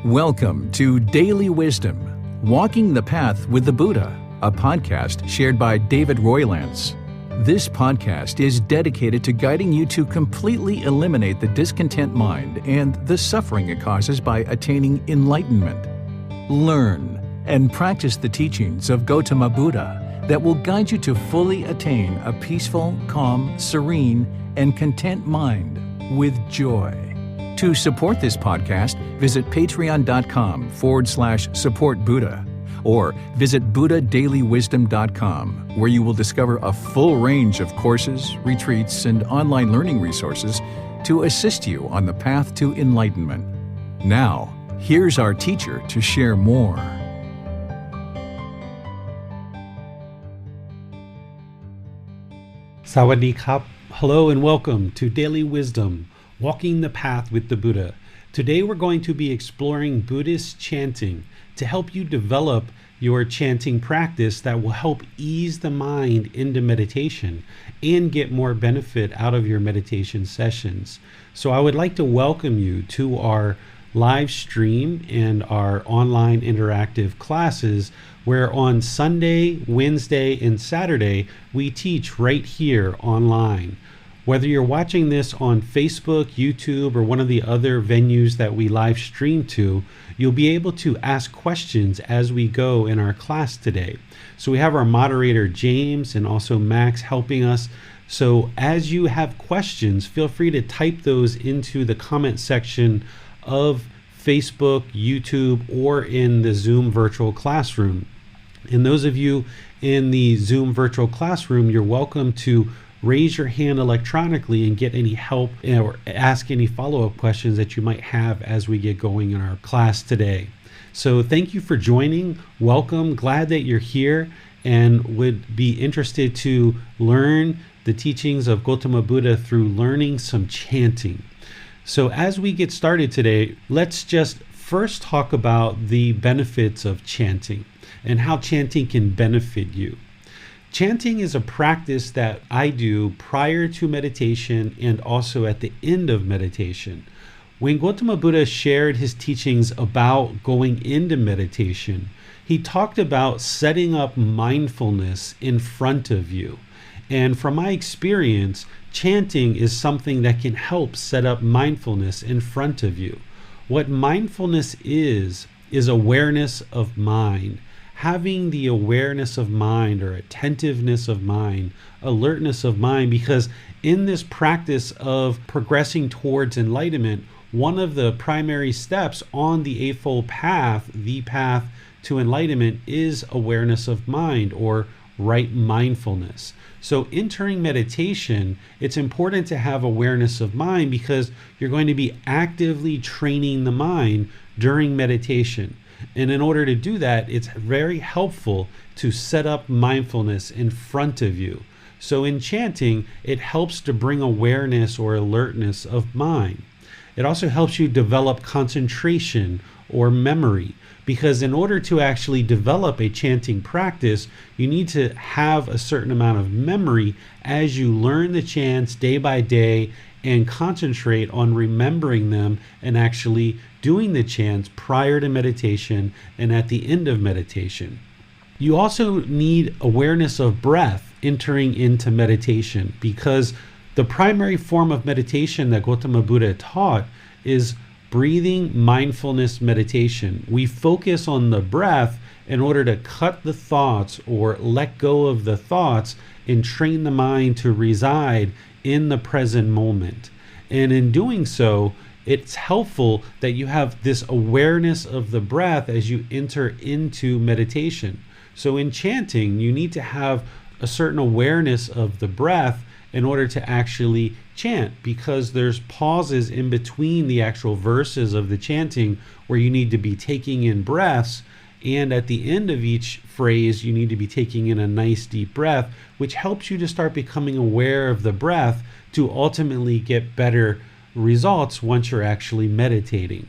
Welcome to Daily Wisdom, Walking the Path with the Buddha, a podcast shared by David Roylance. This podcast is dedicated to guiding you to completely eliminate the discontent mind and the suffering it causes by attaining enlightenment. Learn and practice the teachings of Gotama Buddha that will guide you to fully attain a peaceful, calm, serene, and content mind with joy. To support this podcast, visit patreon.com/support Buddha or visit buddhadailywisdom.com, where you will discover a full range of courses, retreats, and online learning resources to assist you on the path to enlightenment. Now, here's our teacher to share more. Sawadee Kap. Hello and welcome to Daily Wisdom, Walking the Path with the Buddha. Today we're going to be exploring Buddhist chanting to help you develop your chanting practice that will help ease the mind into meditation and get more benefit out of your meditation sessions. So I would like to welcome you to our live stream and our online interactive classes where on Sunday, Wednesday, and Saturday we teach right here online. Whether you're watching this on Facebook, YouTube, or one of the other venues that we live stream to, you'll be able to ask questions as we go in our class today. So we have our moderator James and also Max helping us. So as you have questions, feel free to type those into the comment section of Facebook, YouTube, or in the Zoom virtual classroom. And those of you in the Zoom virtual classroom, you're welcome to raise your hand electronically and get any help or ask any follow-up questions that you might have as we get going in our class today. So thank you for joining. Welcome. Glad that you're here and would be interested to learn the teachings of Gotama Buddha through learning some chanting. So as we get started today, let's just first talk about the benefits of chanting and how chanting can benefit you. Chanting is a practice that I do prior to meditation and also at the end of meditation. When Gotama Buddha shared his teachings about going into meditation, he talked about setting up mindfulness in front of you. And from my experience, chanting is something that can help set up mindfulness in front of you. What mindfulness is awareness of mind. Having the awareness of mind or attentiveness of mind, alertness of mind, because in this practice of progressing towards enlightenment, one of the primary steps on the Eightfold Path, the path to enlightenment, is awareness of mind or right mindfulness. So entering meditation, it's important to have awareness of mind because you're going to be actively training the mind during meditation. And in order to do that, it's very helpful to set up mindfulness in front of you. So in chanting, it helps to bring awareness or alertness of mind. It also helps you develop concentration or memory, because in order to actually develop a chanting practice, you need to have a certain amount of memory as you learn the chants day by day and concentrate on remembering them and actually doing the chants prior to meditation and at the end of meditation. You also need awareness of breath entering into meditation, because the primary form of meditation that Gotama Buddha taught is breathing mindfulness meditation. We focus on the breath in order to cut the thoughts or let go of the thoughts and train the mind to reside in the present moment. And in doing so, it's helpful that you have this awareness of the breath as you enter into meditation. So in chanting, you need to have a certain awareness of the breath in order to actually chant, because there's pauses in between the actual verses of the chanting where you need to be taking in breaths, and at the end of each phrase you need to be taking in a nice deep breath, which helps you to start becoming aware of the breath to ultimately get better results once you're actually meditating.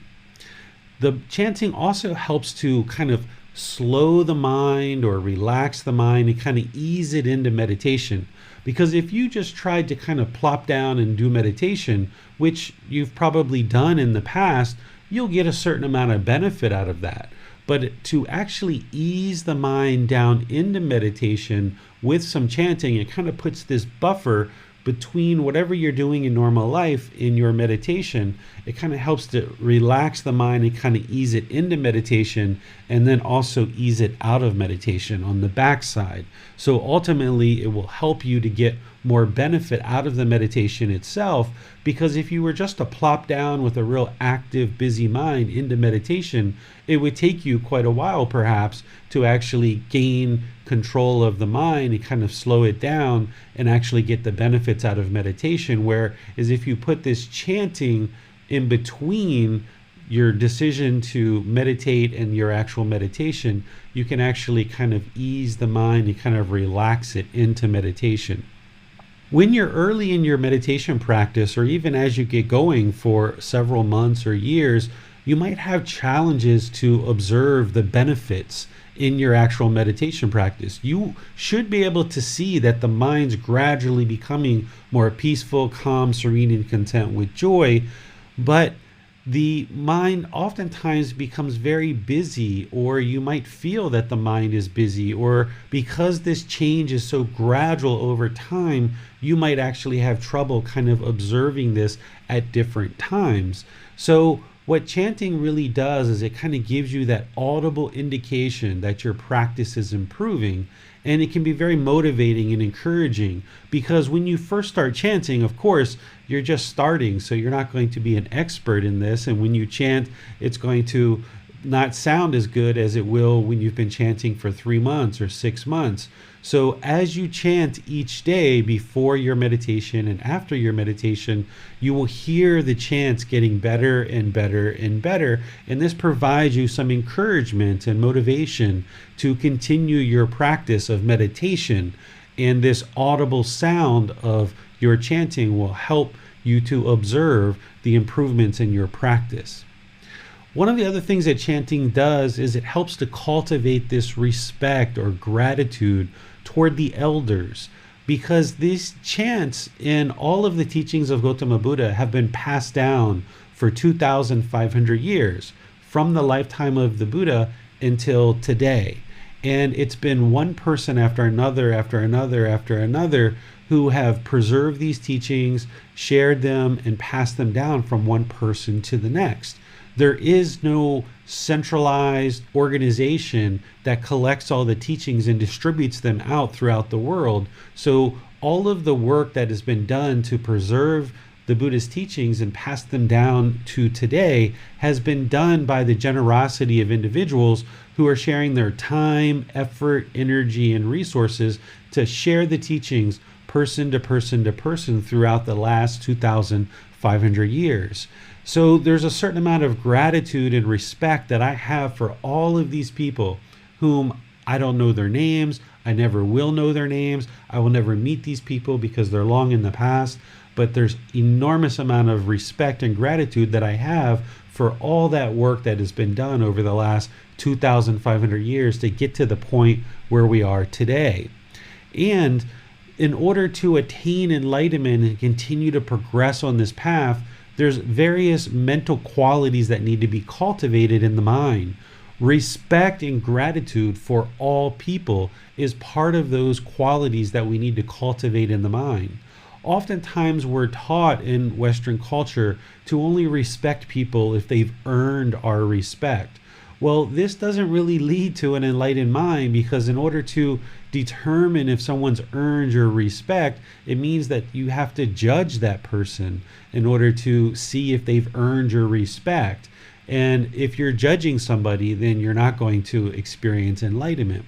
The chanting also helps to kind of slow the mind or relax the mind and kind of ease it into meditation. Because if you just tried to kind of plop down and do meditation, which you've probably done in the past, you'll get a certain amount of benefit out of that. But to actually ease the mind down into meditation with some chanting, it kind of puts this buffer between whatever you're doing in normal life in your meditation. It kind of helps to relax the mind and kind of ease it into meditation, and then also ease it out of meditation on the backside. So ultimately, it will help you to get more benefit out of the meditation itself, because if you were just to plop down with a real active, busy mind into meditation, it would take you quite a while perhaps to actually gain control of the mind and kind of slow it down and actually get the benefits out of meditation. Whereas if you put this chanting in between your decision to meditate and your actual meditation, you can actually kind of ease the mind and kind of relax it into meditation. When you're early in your meditation practice, or even as you get going for several months or years, you might have challenges to observe the benefits in your actual meditation practice. You should be able to see that the mind's gradually becoming more peaceful, calm, serene, and content with joy, but the mind oftentimes becomes very busy, or you might feel that the mind is busy, or because this change is so gradual over time, you might actually have trouble kind of observing this at different times. So what chanting really does is it kind of gives you that audible indication that your practice is improving. And it can be very motivating and encouraging, because when you first start chanting, of course, you're just starting, so you're not going to be an expert in this. And when you chant, it's going to not sound as good as it will when you've been chanting for 3 months or 6 months. So as you chant each day before your meditation and after your meditation, you will hear the chants getting better and better and better. And this provides you some encouragement and motivation to continue your practice of meditation. And this audible sound of your chanting will help you to observe the improvements in your practice. One of the other things that chanting does is it helps to cultivate this respect or gratitude toward the elders, because these chants in all of the teachings of Gotama Buddha have been passed down for 2,500 years, from the lifetime of the Buddha until today. And it's been one person after another, after another, after another, who have preserved these teachings, shared them, and passed them down from one person to the next. There is no centralized organization that collects all the teachings and distributes them out throughout the world. So all of the work that has been done to preserve the Buddhist teachings and pass them down to today has been done by the generosity of individuals who are sharing their time, effort, energy, and resources to share the teachings person to person to person throughout the last 2,500 years. So there's a certain amount of gratitude and respect that I have for all of these people whom I don't know their names. I never will know their names. I will never meet these people because they're long in the past. But there's enormous amount of respect and gratitude that I have for all that work that has been done over the last 2,500 years to get to the point where we are today. And in order to attain enlightenment and continue to progress on this path, there's various mental qualities that need to be cultivated in the mind. Respect and gratitude for all people is part of those qualities that we need to cultivate in the mind. Oftentimes we're taught in Western culture to only respect people if they've earned our respect. Well, this doesn't really lead to an enlightened mind, because in order to determine if someone's earned your respect, it means that you have to judge that person in order to see if they've earned your respect. And if you're judging somebody, then you're not going to experience enlightenment.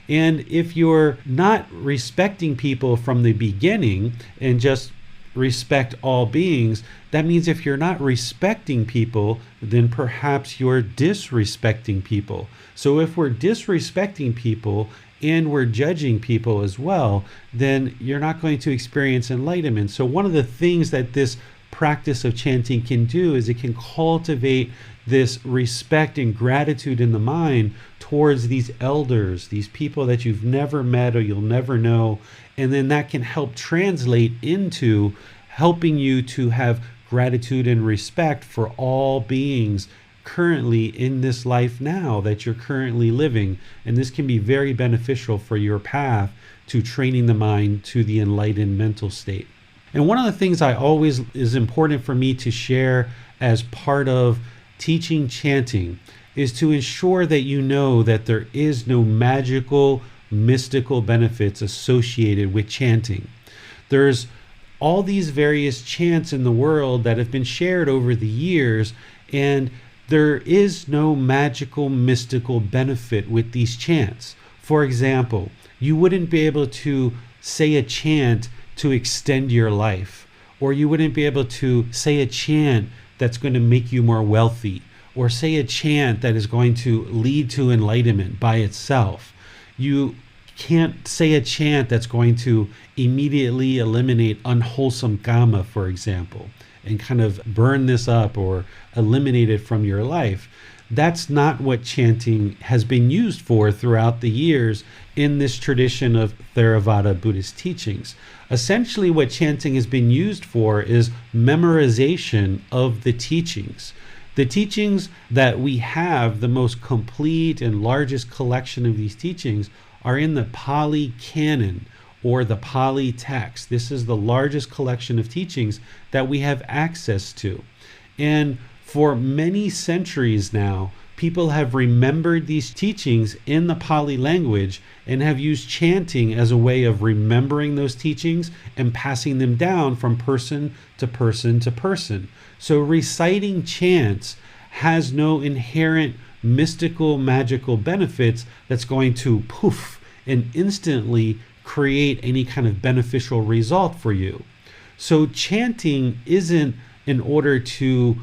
And if you're not respecting people from the beginning and just respect all beings, that means if you're not respecting people, then perhaps you're disrespecting people. So if we're disrespecting people and we're judging people as well, then you're not going to experience enlightenment. So one of the things that this practice of chanting can do is it can cultivate this respect and gratitude in the mind towards these elders, these people that you've never met or you'll never know. And then that can help translate into helping you to have gratitude and respect for all beings currently in this life now that you're currently living. And this can be very beneficial for your path to training the mind to the enlightened mental state. And one of the things I always is important for me to share as part of teaching chanting is to ensure that you know that there is no magical, mystical benefits associated with chanting. There's all these various chants in the world that have been shared over the years, and there is no magical, mystical benefit with these chants. For example, you wouldn't be able to say a chant to extend your life, or you wouldn't be able to say a chant that's going to make you more wealthy, or say a chant that is going to lead to enlightenment by itself. You can't say a chant that's going to immediately eliminate unwholesome karma, for example, and kind of burn this up or eliminate it from your life. That's not what chanting has been used for throughout the years in this tradition of Theravada Buddhist teachings. Essentially, what chanting has been used for is memorization of the teachings. The teachings that we have, the most complete and largest collection of these teachings, are in the Pali canon, or the Pali text. This is the largest collection of teachings that we have access to. And for many centuries now, people have remembered these teachings in the Pali language and have used chanting as a way of remembering those teachings and passing them down from person to person to person. So reciting chants has no inherent mystical, magical benefits that's going to poof and instantly create any kind of beneficial result for you. So chanting isn't in order to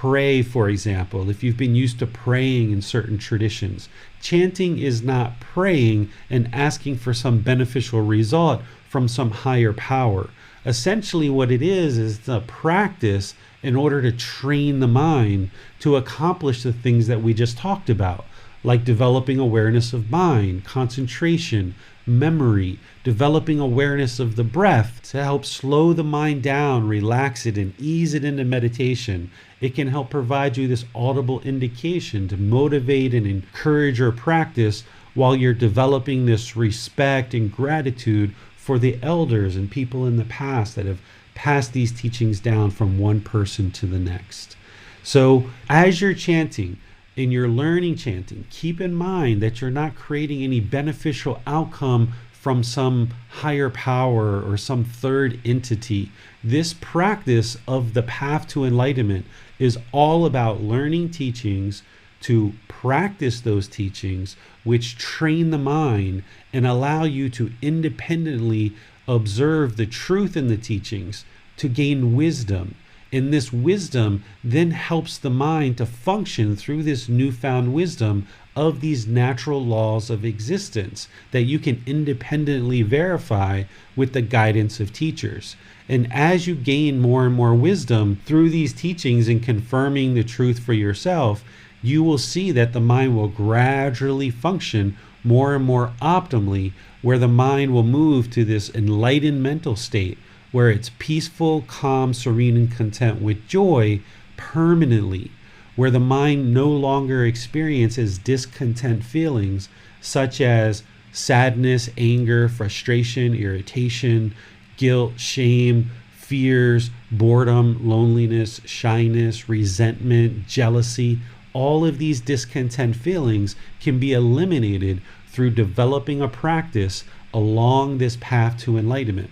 pray, for example. If you've been used to praying in certain traditions, chanting is not praying and asking for some beneficial result from some higher power. Essentially what it is the practice in order to train the mind to accomplish the things that we just talked about, like developing awareness of mind, concentration, memory, developing awareness of the breath to help slow the mind down, relax it, and ease it into meditation. It can help provide you this audible indication to motivate and encourage your practice while you're developing this respect and gratitude for the elders and people in the past that have passed these teachings down from one person to the next. So as you're chanting, in your learning chanting, keep in mind that you're not creating any beneficial outcome from some higher power or some third entity. This practice of the path to enlightenment is all about learning teachings to practice those teachings, which train the mind and allow you to independently observe the truth in the teachings to gain wisdom. And this wisdom then helps the mind to function through this newfound wisdom of these natural laws of existence that you can independently verify with the guidance of teachers. And as you gain more and more wisdom through these teachings and confirming the truth for yourself, you will see that the mind will gradually function more and more optimally, where the mind will move to this enlightened mental state where it's peaceful, calm, serene, and content with joy permanently, where the mind no longer experiences discontent feelings such as sadness, anger, frustration, irritation, guilt, shame, fears, boredom, loneliness, shyness, resentment, jealousy. All of these discontent feelings can be eliminated through developing a practice along this path to enlightenment.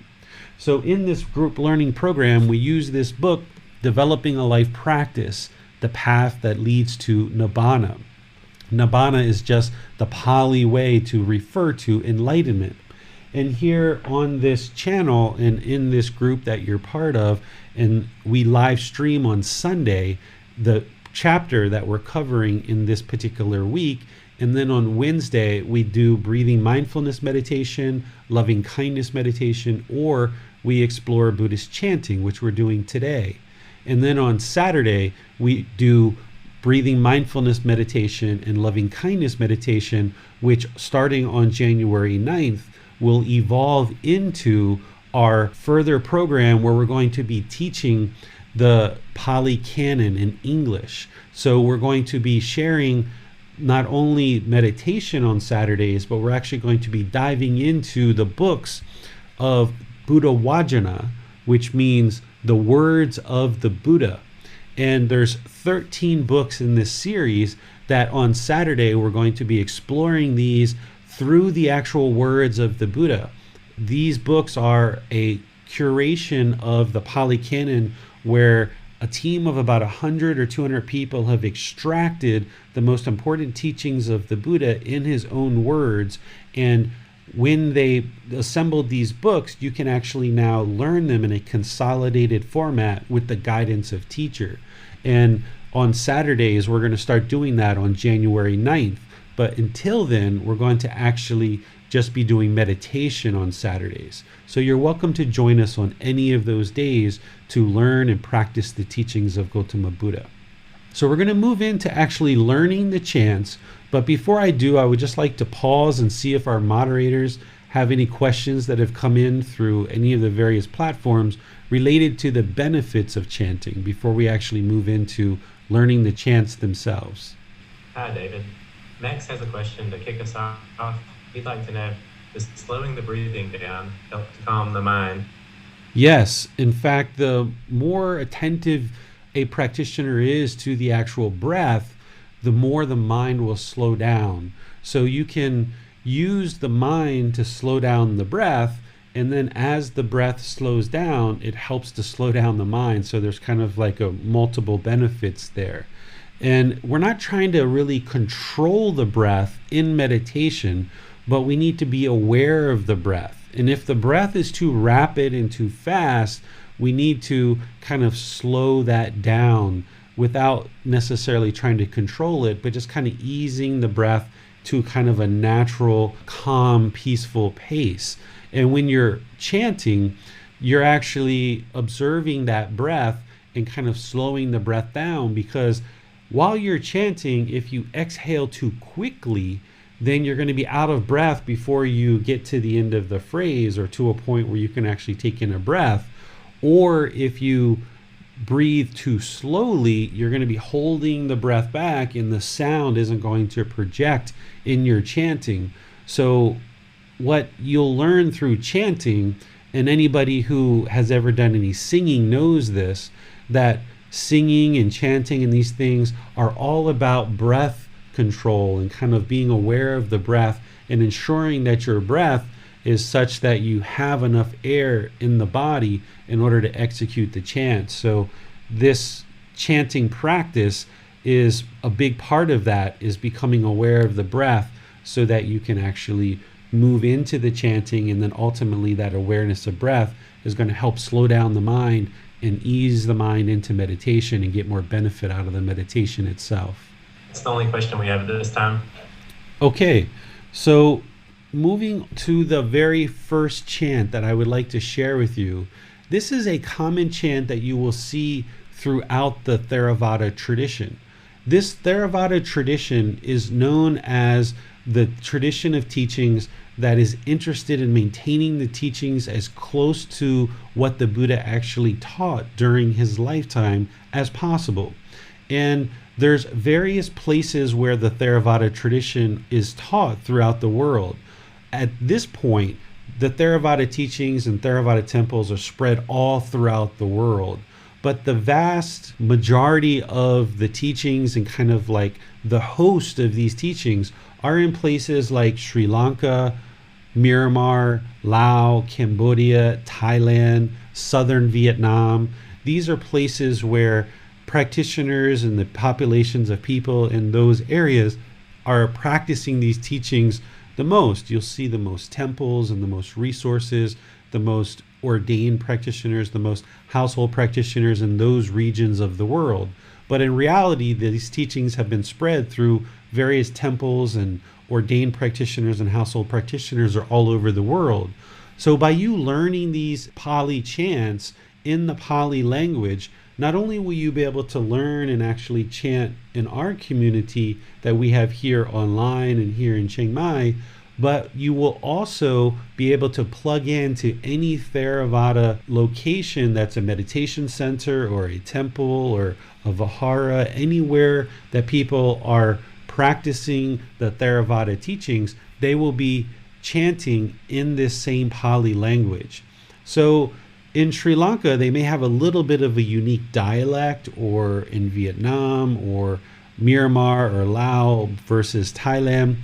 So in this group learning program, we use this book, Developing a Life Practice, the path that leads to Nibbana. Nibbana is just the Pali way to refer to enlightenment. And here on this channel and in this group that you're part of, and we live stream on Sunday, the chapter that we're covering in this particular week. And then on Wednesday, we do breathing mindfulness meditation, loving kindness meditation, or we explore Buddhist chanting, which we're doing today. And then on Saturday, we do breathing mindfulness meditation and loving kindness meditation, which starting on January 9th will evolve into our further program where we're going to be teaching the Pali canon in English. So we're going to be sharing not only meditation on Saturdays, but we're actually going to be diving into the books of Buddha Vajana, which means the words of the Buddha. And there's 13 books in this series that on Saturday we're going to be exploring these through the actual words of the Buddha. These books are a curation of the Pali canon where a team of about 100 or 200 people have extracted the most important teachings of the Buddha in his own words. And when they assembled these books, you can actually now learn them in a consolidated format with the guidance of teacher. And on Saturdays, we're going to start doing that on January 9th. But until then, we're going to actually just be doing meditation on Saturdays. So you're welcome to join us on any of those days to learn and practice the teachings of Gotama Buddha. So we're going to move into actually learning the chants. But before I do, I would just like to pause and see if our moderators have any questions that have come in through any of the various platforms related to the benefits of chanting before we actually move into learning the chants themselves. Hi, David. Max has a question to kick us off. He'd like to know, does slowing the breathing down help to calm the mind? Yes. In fact, the more attentive a practitioner is to the actual breath, the more the mind will slow down. So you can use the mind to slow down the breath, and then as the breath slows down, it helps to slow down the mind. So there's kind of like a multiple benefits there. And we're not trying to really control the breath in meditation, but we need to be aware of the breath. And if the breath is too rapid and too fast, we need to kind of slow that down without necessarily trying to control it, but just kind of easing the breath to kind of a natural, calm, peaceful pace. And when you're chanting, you're actually observing that breath and kind of slowing the breath down, because while you're chanting, if you exhale too quickly, then you're going to be out of breath before you get to the end of the phrase or to a point where you can actually take in a breath. Or if you breathe too slowly, you're going to be holding the breath back and the sound isn't going to project in your chanting. So what you'll learn through chanting, and anybody who has ever done any singing knows this, that singing and chanting and these things are all about breath control and kind of being aware of the breath and ensuring that your breath is such that you have enough air in the body in order to execute the chant. So this chanting practice is a big part of that, is becoming aware of the breath so that you can actually move into the chanting, and then ultimately that awareness of breath is going to help slow down the mind and ease the mind into meditation and get more benefit out of the meditation itself. That's the only question we have at this time. Okay, so moving to the very first chant that I would like to share with you. This is a common chant that you will see throughout the Theravada tradition. This Theravada tradition is known as the tradition of teachings that is interested in maintaining the teachings as close to what the Buddha actually taught during his lifetime as possible. And there's various places where the Theravada tradition is taught throughout the world. At this point, the Theravada teachings and Theravada temples are spread all throughout the world. But the vast majority of the teachings and kind of like the host of these teachings are in places like Sri Lanka, Myanmar, Laos, Cambodia, Thailand, southern Vietnam. These are places where practitioners and the populations of people in those areas are practicing these teachings the most. You'll see the most temples and the most resources, the most ordained practitioners, the most household practitioners in those regions of the world. But in reality, these teachings have been spread through various temples, and ordained practitioners and household practitioners are all over the world. So by you learning these Pali chants in the Pali language, not only will you be able to learn and actually chant in our community that we have here online and here in Chiang Mai, but you will also be able to plug into any Theravada location that's a meditation center or a temple or a vihara, anywhere that people are practicing the Theravada teachings. They will be chanting in this same Pali language. So in Sri Lanka, they may have a little bit of a unique dialect, or in Vietnam or Myanmar or Laos versus Thailand,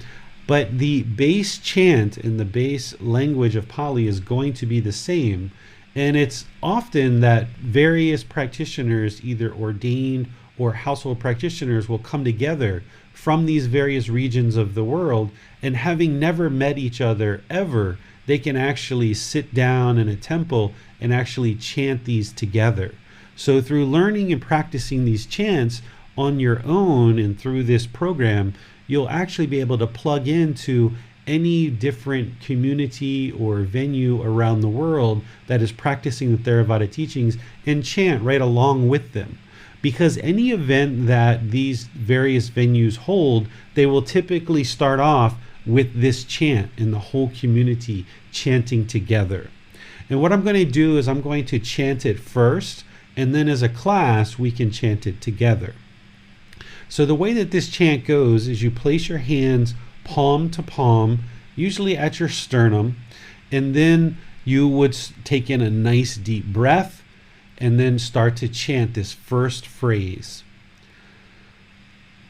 but the base chant in the base language of Pali is going to be the same. And it's often that various practitioners, either ordained or household practitioners, will come together from these various regions of the world, and having never met each other ever, they can actually sit down in a temple and actually chant these together. So through learning and practicing these chants on your own and through this program, you'll actually be able to plug into any different community or venue around the world that is practicing the Theravada teachings and chant right along with them. Because any event that these various venues hold, they will typically start off with this chant and the whole community chanting together. And what I'm going to do is I'm going to chant it first, and then as a class we can chant it together. So the way that this chant goes is you place your hands palm to palm, usually at your sternum, and then you would take in a nice deep breath and then start to chant this first phrase.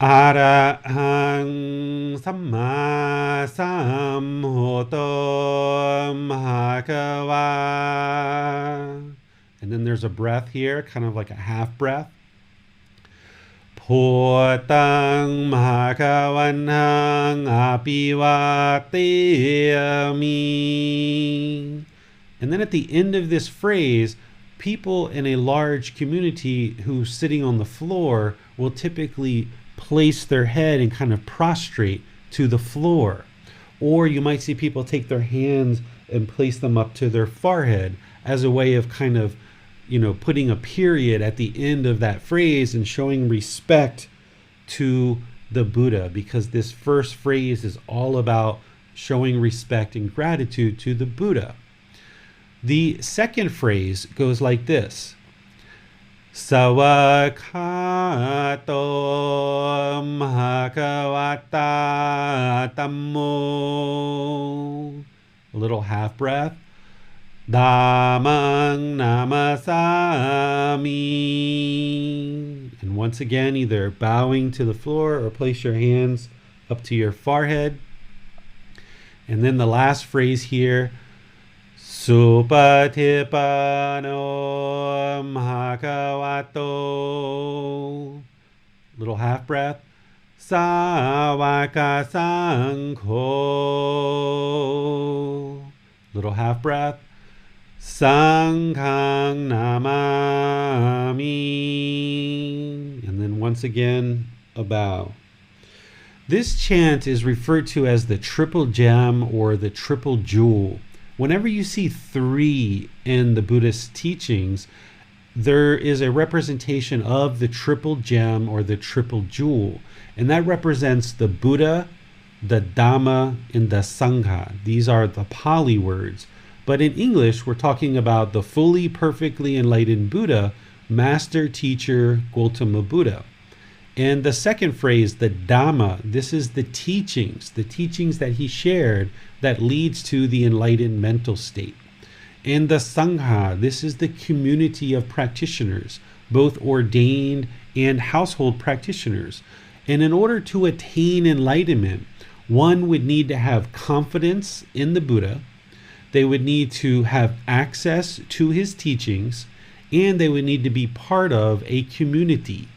Arahang Samma Sambuddho Bhagava. And then there's a breath here, kind of like a half breath. Bhutang Bhagavanang Apivateyami. And then at the end of this phrase, people in a large community who's sitting on the floor will typically place their head and kind of prostrate to the floor. Or you might see people take their hands and place them up to their forehead as a way of kind of, putting a period at the end of that phrase and showing respect to the Buddha, because this first phrase is all about showing respect and gratitude to the Buddha. The second phrase goes like this. Savakato Bhagavata Tammo. A little half breath. Dhammang Namasami. And once again, either bowing to the floor or place your hands up to your forehead. And then the last phrase here. Supatipano Bhagavato. Little half breath. Savaka Sangho. Little half breath. Sanghang Namami. And then once again, a bow. This chant is referred to as the triple gem or the triple jewel. Whenever you see 3 in the Buddhist teachings, there is a representation of the triple gem or the triple jewel. And that represents the Buddha, the Dhamma, and the Sangha. These are the Pali words. But in English, we're talking about the fully, perfectly enlightened Buddha, Master Teacher Gotama Buddha. And the second phrase, the Dhamma, this is the teachings that he shared that leads to the enlightened mental state. And the Sangha, this is the community of practitioners, both ordained and household practitioners. And in order to attain enlightenment, one would need to have confidence in the Buddha, they would need to have access to his teachings, and they would need to be part of a community.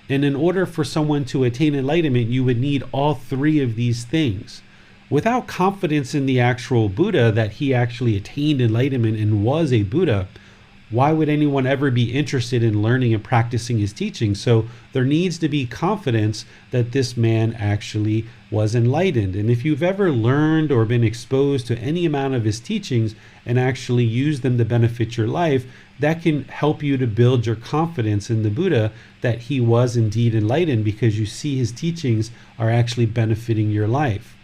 And in order for someone to attain enlightenment, you would need all 3 of these things. Without confidence in the actual Buddha, that he actually attained enlightenment and was a Buddha, why would anyone ever be interested in learning and practicing his teachings? So there needs to be confidence that this man actually was enlightened. And if you've ever learned or been exposed to any amount of his teachings and actually used them to benefit your life, that can help you to build your confidence in the Buddha that he was indeed enlightened, because you see his teachings are actually benefiting your life.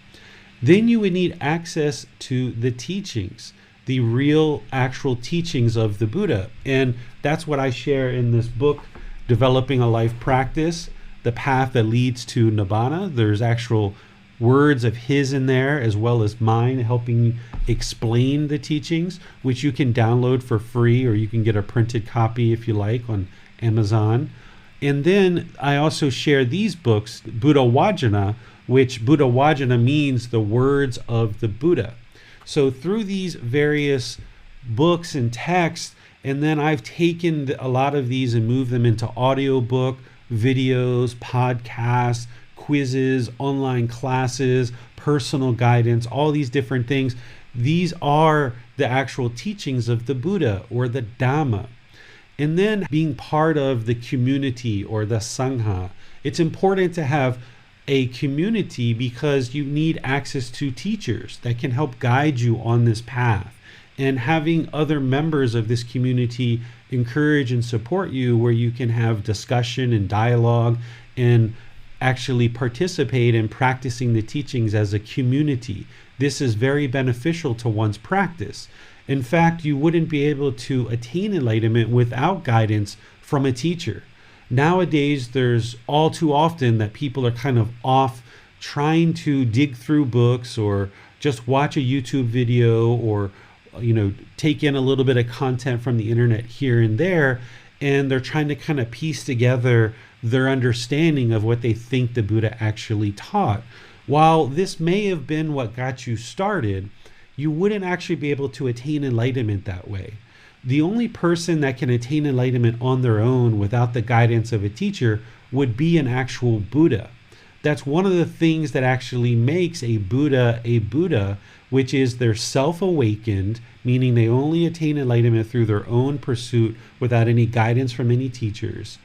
Then you would need access to the teachings, the real actual teachings of the Buddha. And that's what I share in this book, Developing a Life Practice, The Path That Leads to Nibbana. There's actual words of his in there as well as mine helping explain the teachings, which you can download for free, or you can get a printed copy if you like on Amazon. And then I also share these books, Buddha Vajana, which Buddha Vajana means the words of the Buddha. So through these various books and texts, and then I've taken a lot of these and moved them into audiobook, videos, podcasts, quizzes, online classes, personal guidance, all these different things. These are the actual teachings of the Buddha or the Dhamma. And then being part of the community or the Sangha. It's important to have a community because you need access to teachers that can help guide you on this path. And having other members of this community encourage and support you, where you can have discussion and dialogue and actually participate in practicing the teachings as a community. This is very beneficial to one's practice. In fact, you wouldn't be able to attain enlightenment without guidance from a teacher. Nowadays, there's all too often that people are kind of off trying to dig through books or just watch a YouTube video or take in a little bit of content from the internet here and there, and they're trying to kind of piece together their understanding of what they think the Buddha actually taught. While this may have been what got you started, you wouldn't actually be able to attain enlightenment that way. The only person that can attain enlightenment on their own without the guidance of a teacher would be an actual Buddha. That's one of the things that actually makes a Buddha, which is they're self-awakened, meaning they only attain enlightenment through their own pursuit without any guidance from any teachers.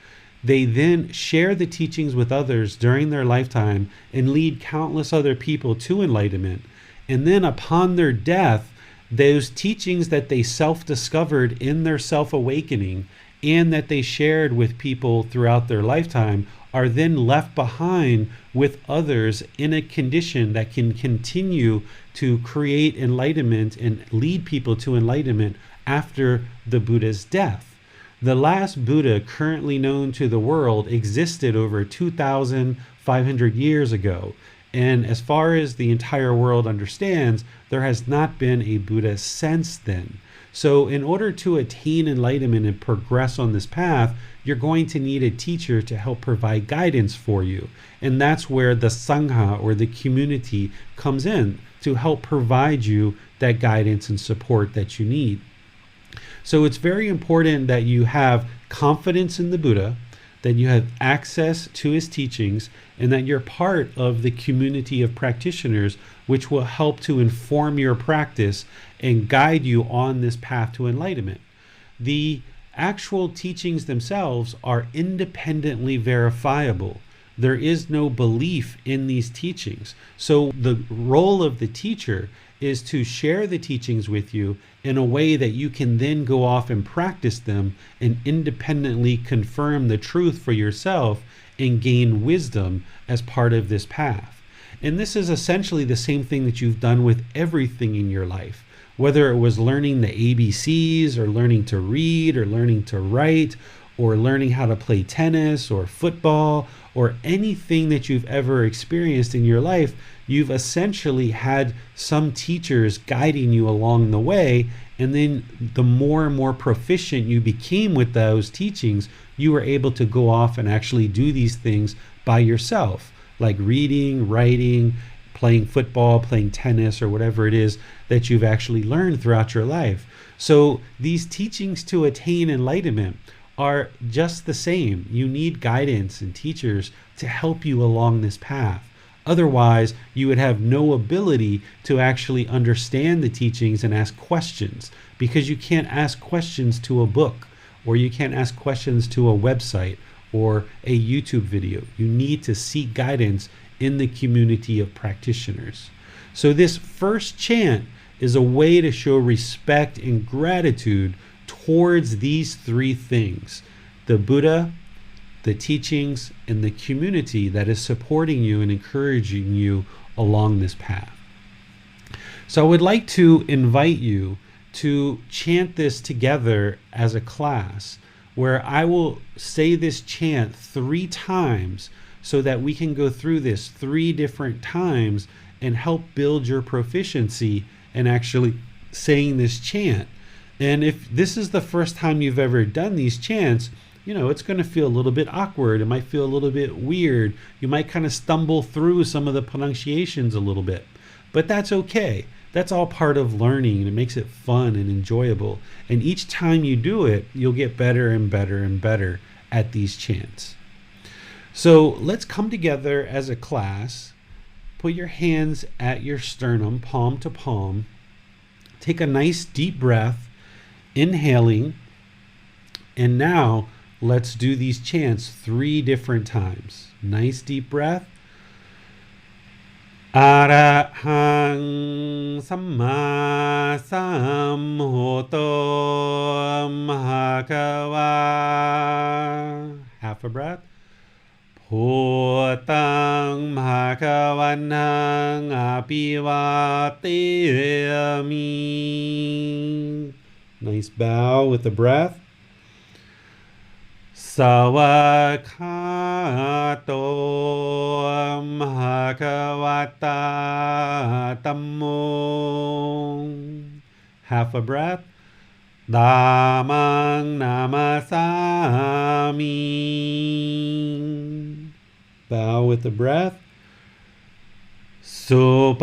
They then share the teachings with others during their lifetime and lead countless other people to enlightenment. And then upon their death, those teachings that they self-discovered in their self-awakening and that they shared with people throughout their lifetime are then left behind with others in a condition that can continue to create enlightenment and lead people to enlightenment after the Buddha's death. The last Buddha currently known to the world existed over 2,500 years ago. And as far as the entire world understands, there has not been a Buddha since then. So in order to attain enlightenment and progress on this path, you're going to need a teacher to help provide guidance for you. And that's where the Sangha or the community comes in to help provide you that guidance and support that you need. So it's very important that you have confidence in the Buddha, that you have access to his teachings, and that you're part of the community of practitioners, which will help to inform your practice and guide you on this path to enlightenment. The actual teachings themselves are independently verifiable. There is no belief in these teachings. So the role of the teacher is to share the teachings with you in a way that you can then go off and practice them and independently confirm the truth for yourself and gain wisdom as part of this path. And this is essentially the same thing that you've done with everything in your life, whether it was learning the ABCs or learning to read or learning to write or learning how to play tennis or football or anything that you've ever experienced in your life. You've essentially had some teachers guiding you along the way, and then the more and more proficient you became with those teachings, you were able to go off and actually do these things by yourself, like reading, writing, playing football, playing tennis, or whatever it is that you've actually learned throughout your life. So these teachings to attain enlightenment are just the same. You need guidance and teachers to help you along this path. Otherwise, you would have no ability to actually understand the teachings and ask questions, because you can't ask questions to a book, or you can't ask questions to a website or a YouTube video. You need to seek guidance in the community of practitioners. So this first chant is a way to show respect and gratitude towards these three things: the Buddha, the teachings, and the community that is supporting you and encouraging you along this path. So I would like to invite you to chant this together as a class, where I will say this chant 3 times so that we can go through this 3 different times and help build your proficiency in actually saying this chant. And if this is the first time you've ever done these chants, it's going to feel a little bit awkward. It might feel a little bit weird. You might kind of stumble through some of the pronunciations a little bit, but that's okay. That's all part of learning, and it makes it fun and enjoyable. And each time you do it, you'll get better and better and better at these chants. So let's come together as a class. Put your hands at your sternum, palm to palm. Take a nice deep breath, inhaling. And now let's do these chants 3 different times. Nice deep breath. Arahang Samma Sambuddho Bhagava. Half a breath. Bhutang Bhagavanang Apivateyami. Nice bow with the breath. Sawakato Bhagavata Tammo. Half a breath. Dhammang Namasami. Bow with the breath. Supatipano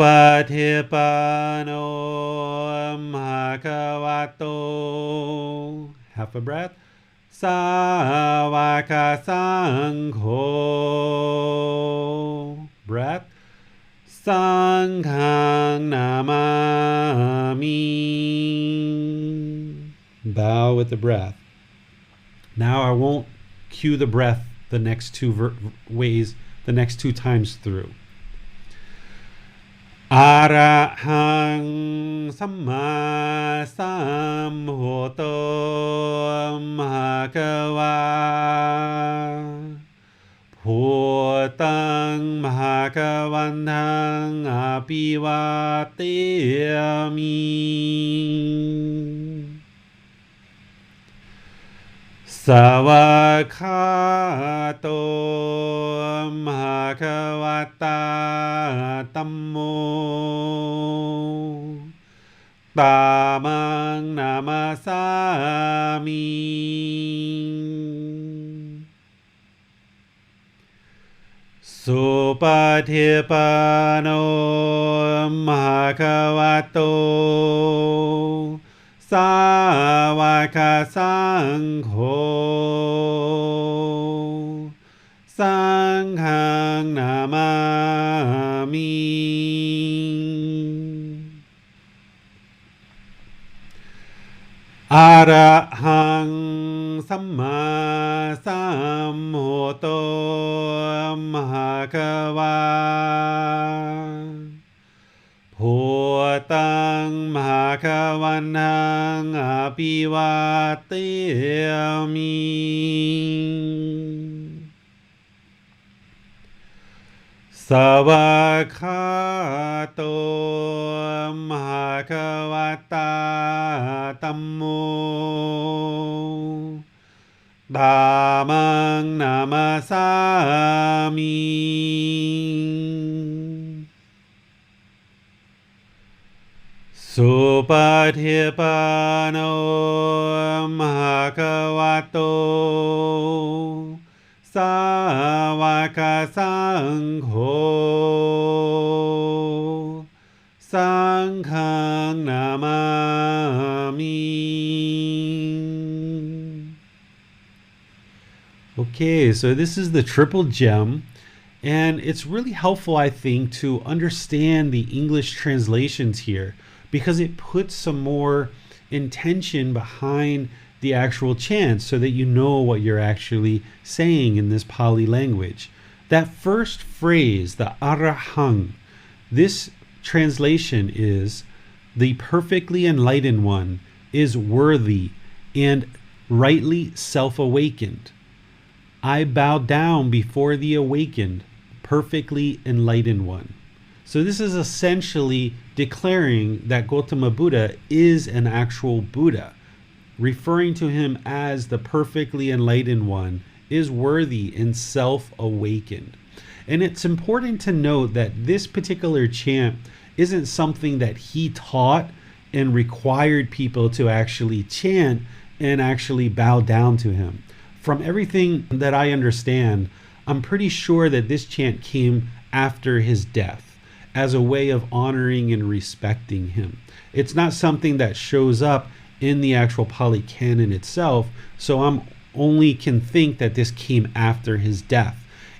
Bhagavato. Half a breath. Savaka Sangho. Breath. Sanghang Namami. Bow with the breath. Now I won't cue the breath the next 2 ways, the next 2 times through. Arahang Samma Sambuddho Bhagava. Bhutang Bhagavanang Apivateyami. Sawakato Bhagavata Tammo. Dhammang Namasami. Supatipano Bhagavato. Savaka Sangho. Sanghang Namami. Arahang Samma Sambuddho Bhagava. Bhutang Bhagavanang Apivateyami. Sawakato Bhagavata Tammo. Dhammang Namasami. Supatipano Bhagavato. Savaka Sangho. Sanghang Namami. Okay, so this is the triple gem, and it's really helpful, I think, to understand the English translations here, because it puts some more intention behind the actual chant so that you know what you're actually saying in this Pali language. That first phrase, the arahang, this translation is, the perfectly enlightened one is worthy and rightly self-awakened. I bow down before the awakened, perfectly enlightened one. So this is essentially declaring that Gotama Buddha is an actual Buddha. Referring to him as the perfectly enlightened one is worthy and self-awakened. And it's important to note that this particular chant isn't something that he taught and required people to actually chant and actually bow down to him. From everything that I understand, I'm pretty sure that this chant came after his death as a way of honoring and respecting him. It's not something that shows up in the actual Pali canon itself, so I'm only can think that this came after his death.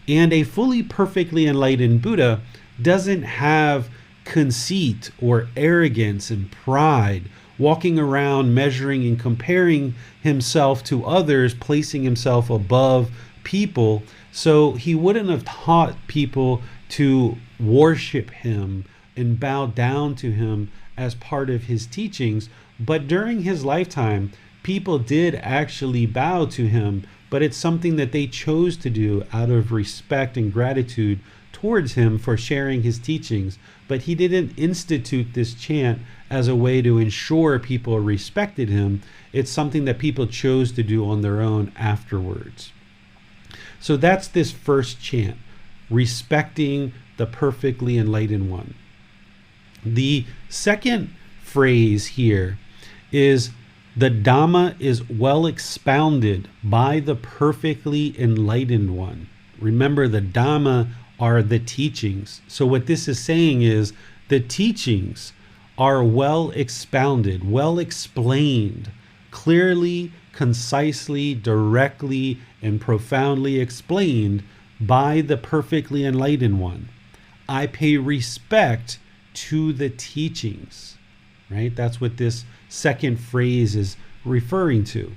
And a fully perfectly enlightened Buddha doesn't have conceit or arrogance and pride, walking around measuring and comparing himself to others, placing himself above people. So he wouldn't have taught people to worship him and bow down to him as part of his teachings. But during his lifetime, people did actually bow to him, but it's something that they chose to do out of respect and gratitude towards him for sharing his teachings. But he didn't institute this chant as a way to ensure people respected him. It's something that people chose to do on their own afterwards. So that's this first chant, respecting the perfectly enlightened one. The second phrase here is the Dhamma is well expounded by the perfectly enlightened one. Remember, the Dhamma are the teachings. So what this is saying is the teachings are well expounded, well explained, clearly, concisely, directly, and profoundly explained by the perfectly enlightened one. I pay respect to the teachings, right? That's what this second phrase is referring to.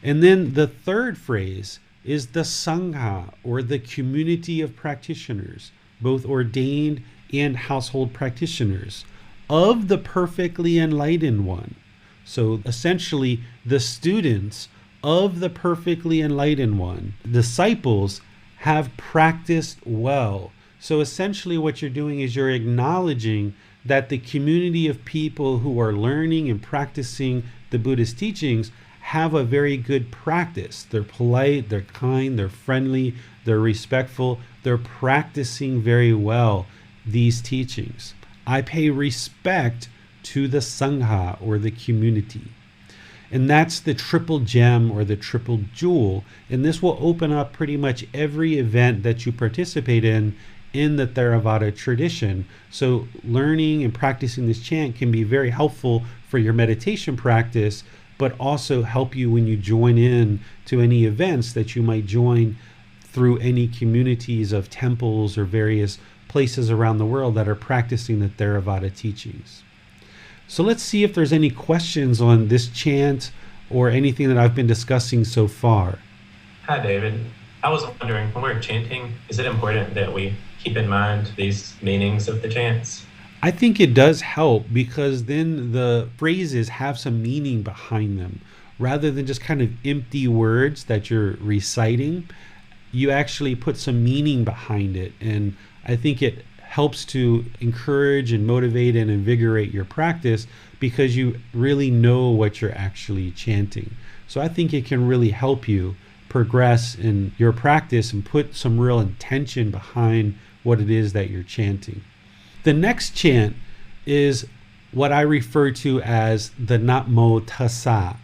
And then the third phrase is the Sangha, or the community of practitioners, both ordained and household practitioners, of the perfectly enlightened one. So essentially, the students of the perfectly enlightened one, disciples, have practiced well. So essentially what you're doing is you're acknowledging that the community of people who are learning and practicing the Buddhist teachings have a very good practice. They're polite, they're kind, they're friendly, they're respectful, they're practicing very well these teachings. I pay respect to the Sangha, or the community. And that's the triple gem, or the triple jewel. And this will open up pretty much every event that you participate in the Theravada tradition. So learning and practicing this chant can be very helpful for your meditation practice, but also help you when you join in to any events that you might join through any communities of temples or various places around the world that are practicing the Theravada teachings. So let's see if there's any questions on this chant or anything that I've been discussing so far. Hi, David. I was wondering, when we're chanting, is it important that we keep in mind these meanings of the chants? I think it does help, because then the phrases have some meaning behind them. Rather than just kind of empty words that you're reciting, you actually put some meaning behind it. And I think it helps to encourage and motivate and invigorate your practice, because you really know what you're actually chanting. So I think it can really help you progress in your practice and put some real intention behind what it is that you're chanting. The next chant is what I refer to as the Namo Tassa.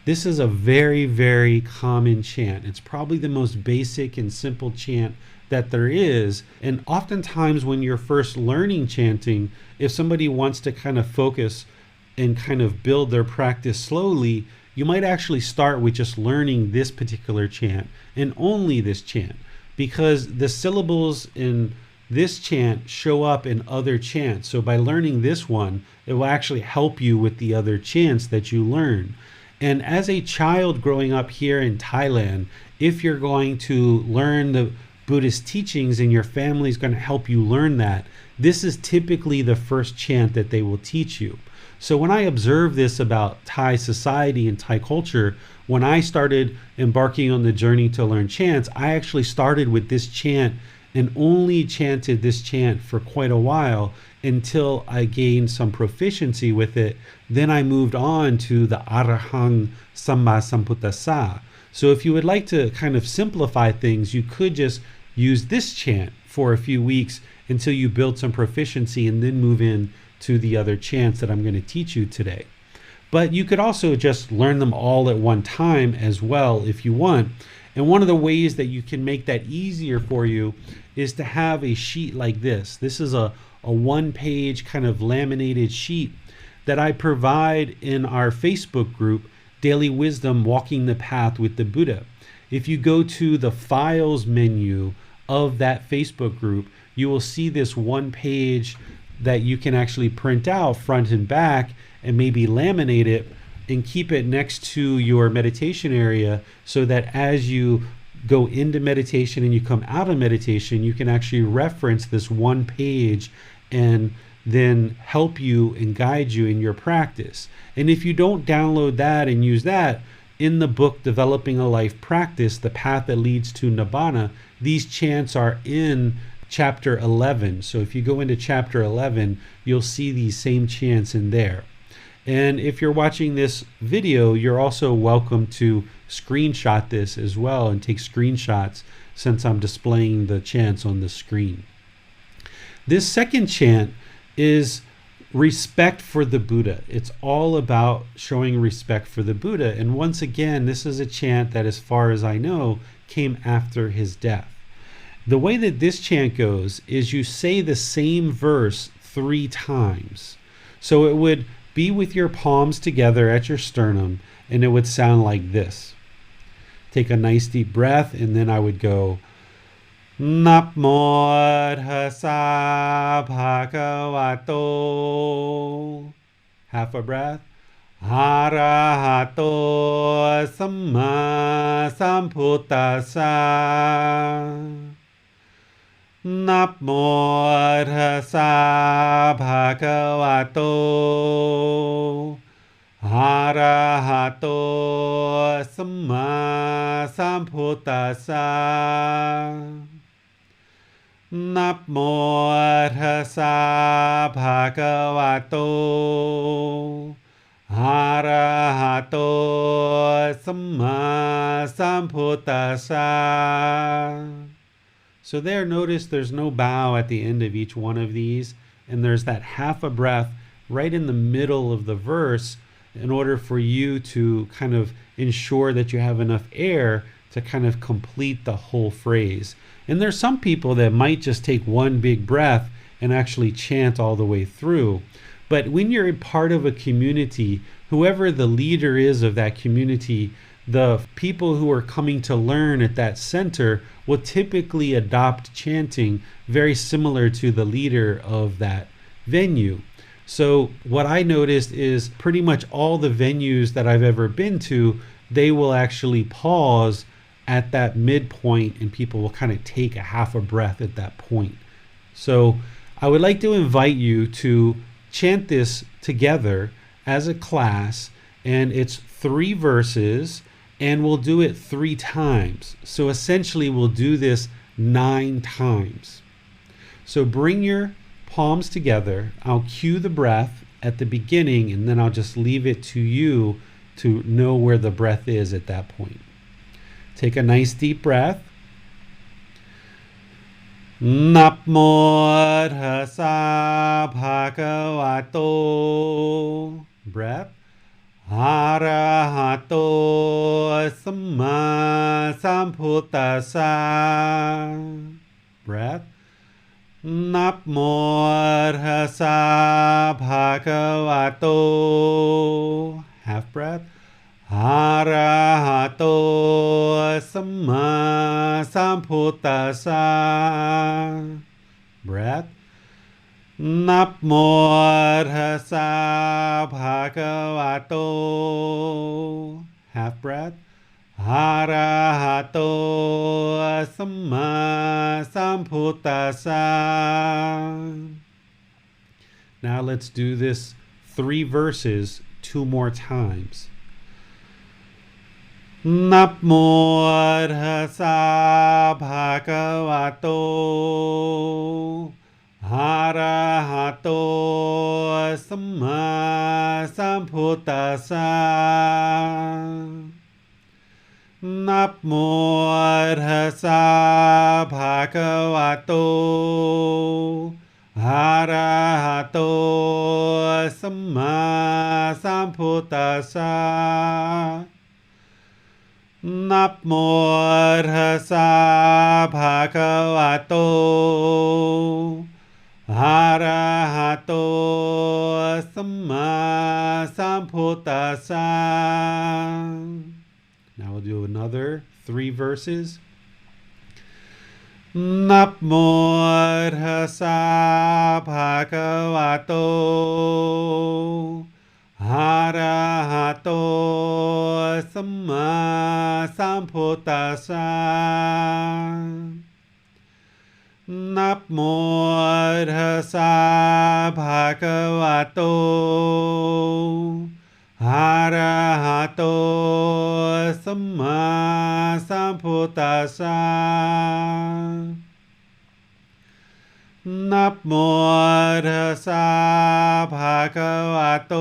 This is a very, very common chant. It's probably the most basic and simple chant that there is. And oftentimes when you're first learning chanting, if somebody wants to kind of focus and kind of build their practice slowly, you might actually start with just learning this particular chant and only this chant, because the syllables in this chant show up in other chants. So by learning this one, it will actually help you with the other chants that you learn. And as a child growing up here in Thailand, if you're going to learn the Buddhist teachings and your family is going to help you learn that, this is typically the first chant that they will teach you. So when I observe this about Thai society and Thai culture, when I started embarking on the journey to learn chants, I actually started with this chant and only chanted this chant for quite a while until I gained some proficiency with it. Then I moved on to the Arahang Samma Sambuddhassa. So if you would like to kind of simplify things, you could just use this chant for a few weeks until you build some proficiency and then move in to the other chants that I'm going to teach you today. But you could also just learn them all at one time as well if you want. And one of the ways that you can make that easier for you is to have a sheet like this. This is a one-page kind of laminated sheet that I provide in our Facebook group, Daily Wisdom, Walking the Path with the Buddha. If you go to the files menu of that Facebook group, you will see this one page that you can actually print out front and back and maybe laminate it and keep it next to your meditation area, so that as you go into meditation and you come out of meditation, you can actually reference this one page and then help you and guide you in your practice. And if you don't download that and use that, in the book Developing a Life Practice, The Path That Leads to Nibbana, these chants are in chapter 11. So if you go into chapter 11, you'll see these same chants in there. And if you're watching this video, you're also welcome to screenshot this as well and take screenshots, since I'm displaying the chants on the screen. This second chant is respect for the Buddha. It's all about showing respect for the Buddha. And once again, this is a chant that, as far as I know, came after his death. The way that this chant goes is you say the same verse 3 times. So it would be with your palms together at your sternum, and it would sound like this. Take a nice deep breath, and then I would go, Namo Tassa Bhagavato. Half a breath. Arahato Samma Sambuddhassa. Namo Tassa Bhagavato Arahato Samma Sambuddhassa. Namo Tassa Bhagavato Arahato Samma Sambuddhassa. So there, notice there's no bow at the end of each one of these, and there's that half a breath right in the middle of the verse in order for you to kind of ensure that you have enough air to kind of complete the whole phrase. And there's some people that might just take one big breath and actually chant all the way through. But when you're a part of a community, whoever the leader is of that community, the people who are coming to learn at that center will typically adopt chanting very similar to the leader of that venue. So what I noticed is pretty much all the venues that I've ever been to, they will actually pause at that midpoint, and people will kind of take a half a breath at that point. So I would like to invite you to chant this together as a class, and it's 3 verses, and we'll do it 3 times. So essentially we'll do this 9 times. So bring your palms together. I'll cue the breath at the beginning, and then I'll just leave it to you to know where the breath is at that point. Take a nice deep breath. Namo Tassa Bhagavato. Breath. Arahato Samma Sambuddhassa. Breath. Namo Tassa Bhagavato. Half breath. Arahato Samma Sambuddhassa. Breath. Namo Tassa Bhagavato. Half breath. Arahato Samma Sambuddhassa. Now let's do this 3 verses 2 more times. นับโมตัสสะภะคะวะโตอะระหะโตสัมมาสัมพุทธัสสะนับโมตัสสะภะคะวะโตอะระหะโตสัมมาสัมพุทธัสสะนับโมตัสสะภะคะวะโตอะระหะโตสัมมาสัมพุทธัสสะ Now we'll do another 3 verses. นับโมตัสสะภะคะวะโตอะระหะโตสัมมาสัมพุทธัสสะนับโมตัสสะภะคะวะโตอะระหะโตสัมมาสัมพุทธัสสะนับโมตัสสะภะคะวะโต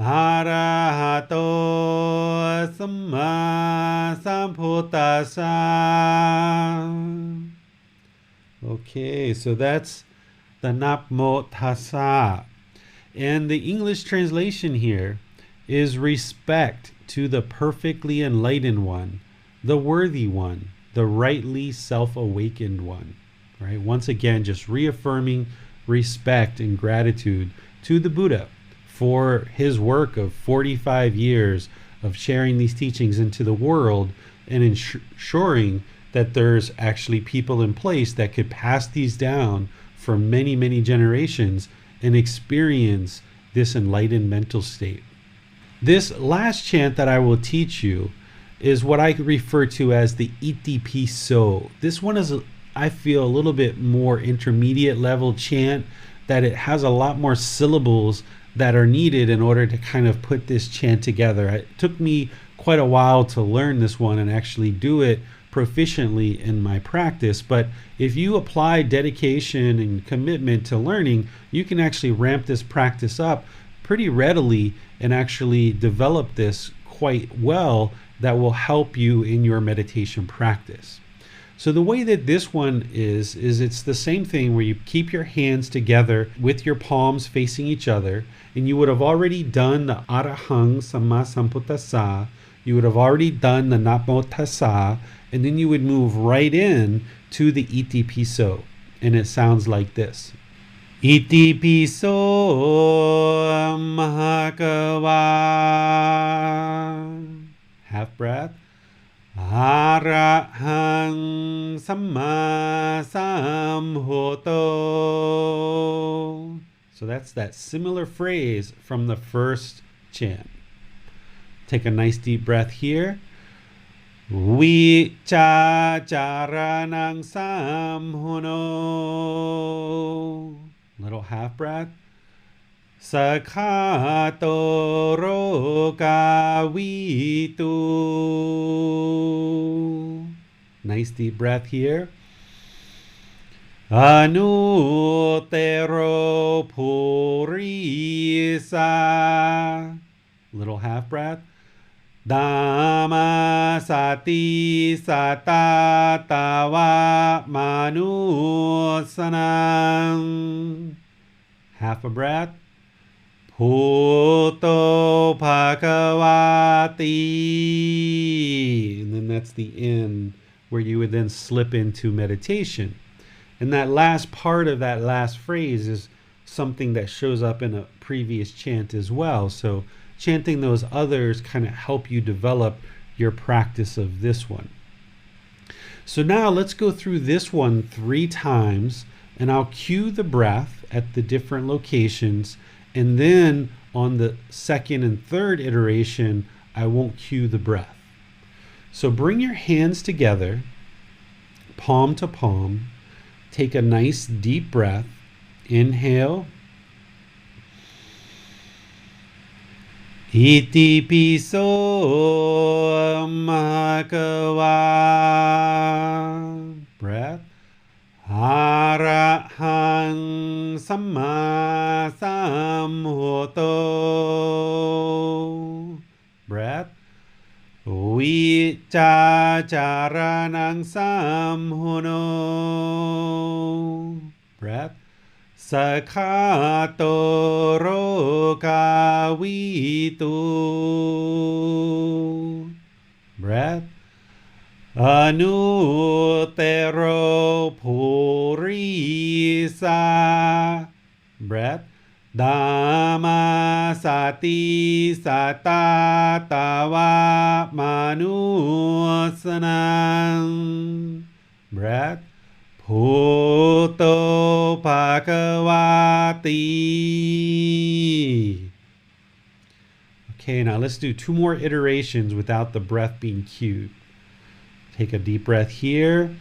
อะระหะโตสัมมาสัมพุทธัสสะ Okay, so that's the Namo Tassa. And the English translation here is respect to the perfectly enlightened one, the worthy one, the rightly self-awakened one. Right? Once again, just reaffirming respect and gratitude to the Buddha for his work of 45 years of sharing these teachings into the world and ensuring that there's actually people in place that could pass these down for many, many generations and experience this enlightened mental state. This last chant that I will teach you is what I refer to as the Iti Piso. This one is, I feel, a little bit more intermediate level chant, that it has a lot more syllables that are needed in order to kind of put this chant together. It took me quite a while to learn this one and actually do it proficiently in my practice, but if you apply dedication and commitment to learning, you can actually ramp this practice up pretty readily and actually develop this quite well that will help you in your meditation practice. So the way that this one is it's the same thing where you keep your hands together with your palms facing each other, and you would have already done the Arahang Samma Sambuddhassa, you would have already done the Namo Tassa, and then you would move right in to the Iti Piso. And it sounds like this. Iti Piso Mahakava. Half breath. Arahang Samma Samhoto. So that's that similar phrase from the first chant. Take a nice deep breath here. Vichacharanang samhuno. Little half breath. Sakhato rokavitu. Nice deep breath here. Anutero purisa. Little half breath. Dhamma sati satatawa manusanam. Half a breath. Bhuto bhagavati. And then that's the end where you would then slip into meditation. And that last part of that last phrase is something that shows up in a previous chant as well. So chanting those others kind of help you develop your practice of this one. So now let's go through this one 3 times, and I'll cue the breath at the different locations, and then on the second and third iteration, I won't cue the breath. So bring your hands together, palm to palm, take a nice deep breath, inhale, Iti piso bhagava. Breath. Arahang samma sambuddho. Breath. Vichacharanang samhuno. Breath. Sakhato rokavitu. Breath. Anutero purisa. Breath. Dhamma sati satatawa manusanang. Breath. Bhuto bhagavati. Okay, now let's do 2 more iterations without the breath being cued. Take a deep breath here.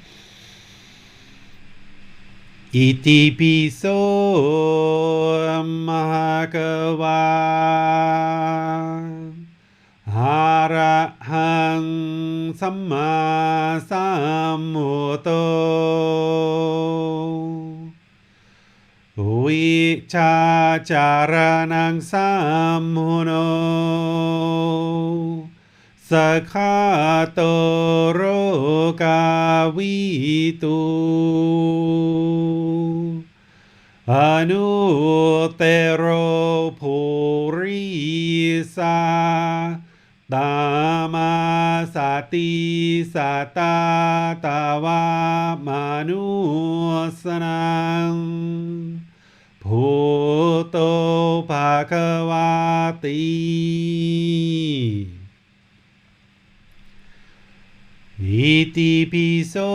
Iti piso bhagava. Arahang samma sambuddho. Vichacharanang samhuno. Sakhato rokavitu. Anutero purisa. Dhamma sati satatawa manusanang. Bhuto bhagavati. Iti piso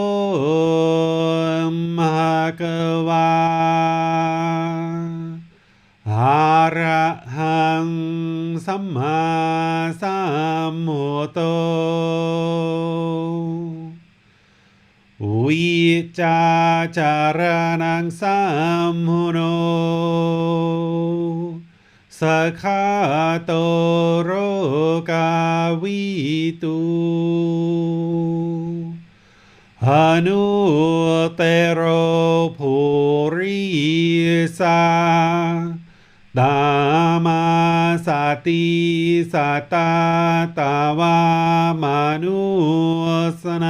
bhagava. Arahang samma sambuddho. Vichacharanang samhuno. Sakhato rokavitu. Anutero purisa. Dhamma sati satatawa manusanang.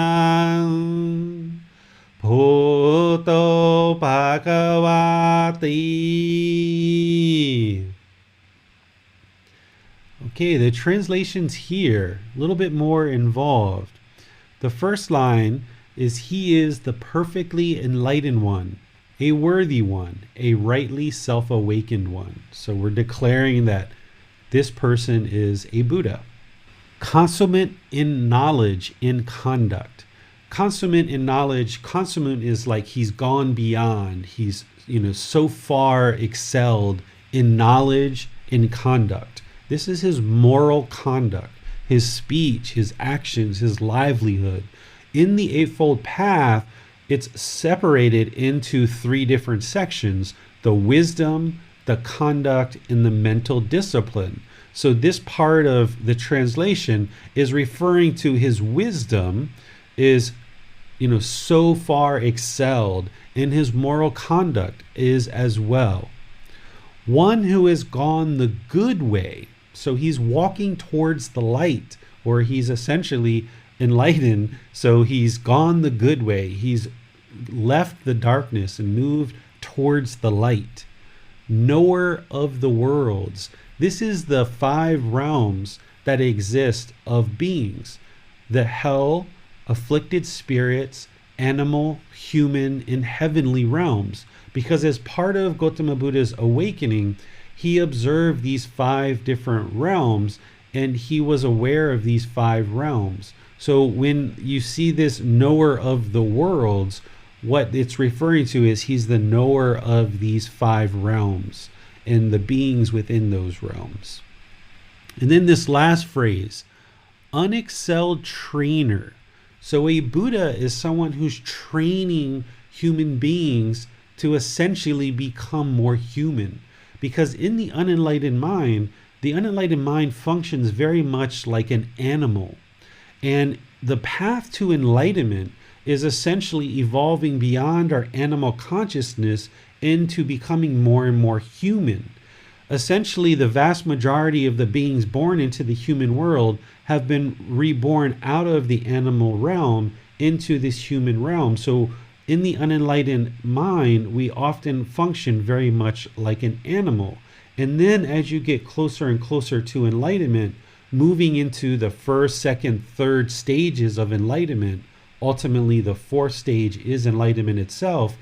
Bhuto bhagavati. Okay, the translations here, a little bit more involved. The first line is, he is the perfectly enlightened one, a worthy one, a rightly self-awakened one. So we're declaring that this person is a Buddha. Consummate in knowledge, in conduct. Consummate in knowledge, consummate is like he's gone beyond. He's, so far excelled in knowledge, in conduct. This is his moral conduct, his speech, his actions, his livelihood. In the Eightfold Path, it's separated into 3 different sections: the wisdom, the conduct, and the mental discipline. So this part of the translation is referring to his wisdom is, so far excelled, and his moral conduct is as well. One who has gone the good way, so he's walking towards the light, or he's essentially enlightened, so he's gone the good way. He's left the darkness and moved towards the light. Knower of the worlds. This is the 5 realms that exist of beings: the hell, afflicted spirits, animal, human, and heavenly realms. Because as part of Gotama Buddha's awakening, he observed these 5 different realms, and he was aware of these 5 realms. So when you see this knower of the worlds, what it's referring to is he's the knower of these 5 realms and the beings within those realms. And then this last phrase, unexcelled trainer. So a Buddha is someone who's training human beings to essentially become more human. Because in the unenlightened mind, the unenlightened mind functions very much like an animal. And the path to enlightenment is essentially evolving beyond our animal consciousness into becoming more and more human. Essentially, the vast majority of the beings born into the human world have been reborn out of the animal realm into this human realm. So in the unenlightened mind, we often function very much like an animal. And then as you get closer and closer to enlightenment, moving into the first, second, third stages of enlightenment, ultimately the fourth stage is enlightenment itself.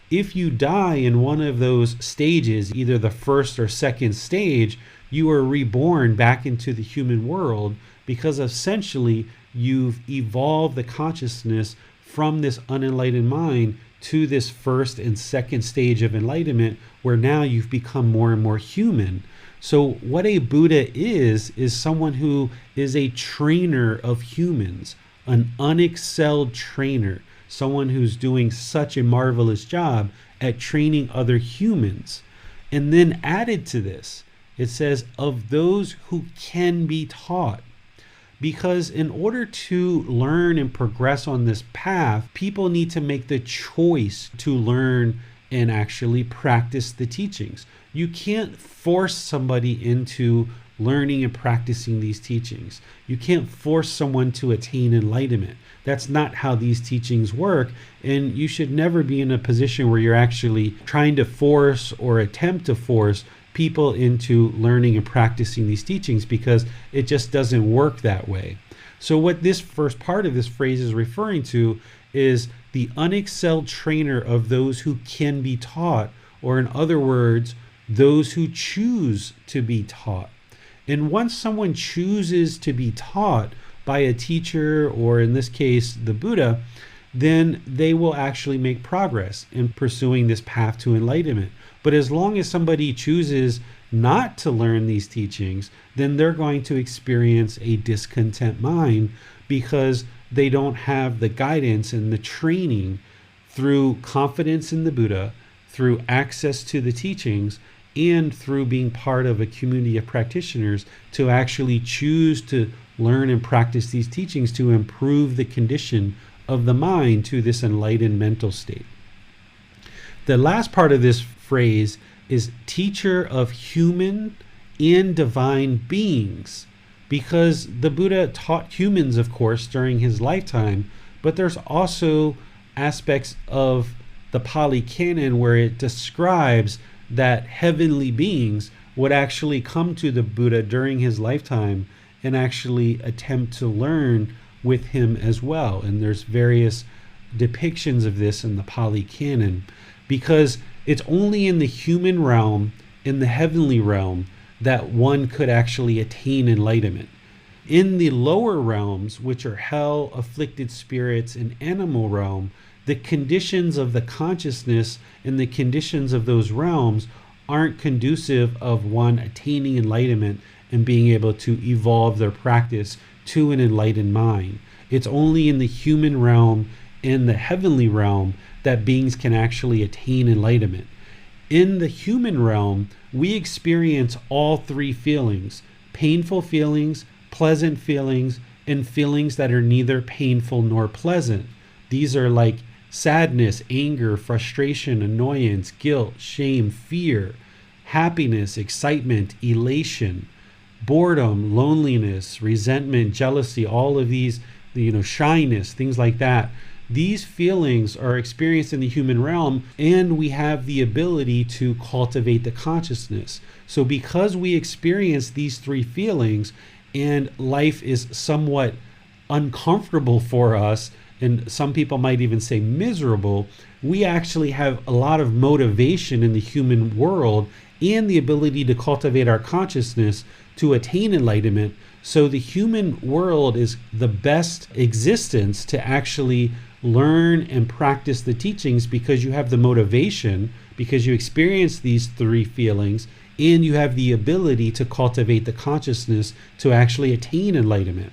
If you die in one of those stages, either the first or second stage, you are reborn back into the human world, because essentially you've evolved the consciousness from this unenlightened mind to this first and second stage of enlightenment, where now you've become more and more human. So what a Buddha is someone who is a trainer of humans, an unexcelled trainer, someone who's doing such a marvelous job at training other humans. And then added to this, it says, of those who can be taught. Because in order to learn and progress on this path, people need to make the choice to learn and actually practice the teachings. You can't force somebody into learning and practicing these teachings. You can't force someone to attain enlightenment. That's not how these teachings work, and you should never be in a position where you're actually trying to force or attempt to force people into learning and practicing these teachings, because it just doesn't work that way. So what this first part of this phrase is referring to is the unexcelled trainer of those who can be taught, or in other words, those who choose to be taught. And once someone chooses to be taught by a teacher, or in this case, the Buddha, then they will actually make progress in pursuing this path to enlightenment. But as long as somebody chooses not to learn these teachings, then they're going to experience a discontent mind, because they don't have the guidance and the training through confidence in the Buddha, through access to the teachings, and through being part of a community of practitioners to actually choose to learn and practice these teachings to improve the condition of the mind to this enlightened mental state. The last part of this phrase is teacher of human and divine beings, because the Buddha taught humans, of course, during his lifetime, but there's also aspects of the Pali canon where it describes that heavenly beings would actually come to the Buddha during his lifetime and actually attempt to learn with him as well. And there's various depictions of this in the Pali canon, because it's only in the human realm, in the heavenly realm, that one could actually attain enlightenment. In the lower realms, which are hell, afflicted spirits, and animal realm, the conditions of the consciousness and the conditions of those realms aren't conducive of one attaining enlightenment and being able to evolve their practice to an enlightened mind. It's only in the human realm and the heavenly realm that beings can actually attain enlightenment. In the human realm, we experience all three feelings: painful feelings, pleasant feelings, and feelings that are neither painful nor pleasant. These are like sadness, anger, frustration, annoyance, guilt, shame, fear, happiness, excitement, elation, boredom, loneliness, resentment, jealousy, all of these, shyness, things like that. These feelings are experienced in the human realm, and we have the ability to cultivate the consciousness. So because we experience these three feelings, and life is somewhat uncomfortable for us, and some people might even say miserable, we actually have a lot of motivation in the human world and the ability to cultivate our consciousness to attain enlightenment. So the human world is the best existence to actually learn and practice the teachings, because you have the motivation, because you experience these three feelings, and you have the ability to cultivate the consciousness to actually attain enlightenment.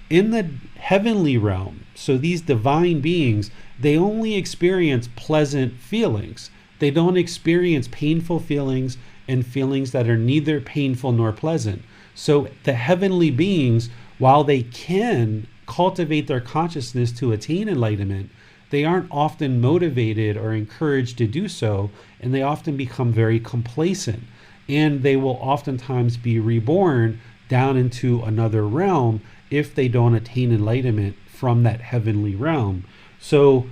In the heavenly realm, so these divine beings, they only experience pleasant feelings. They don't experience painful feelings and feelings that are neither painful nor pleasant. So the heavenly beings, while they can cultivate their consciousness to attain enlightenment, they aren't often motivated or encouraged to do so, and they often become very complacent. And they will oftentimes be reborn down into another realm if they don't attain enlightenment from that heavenly realm. So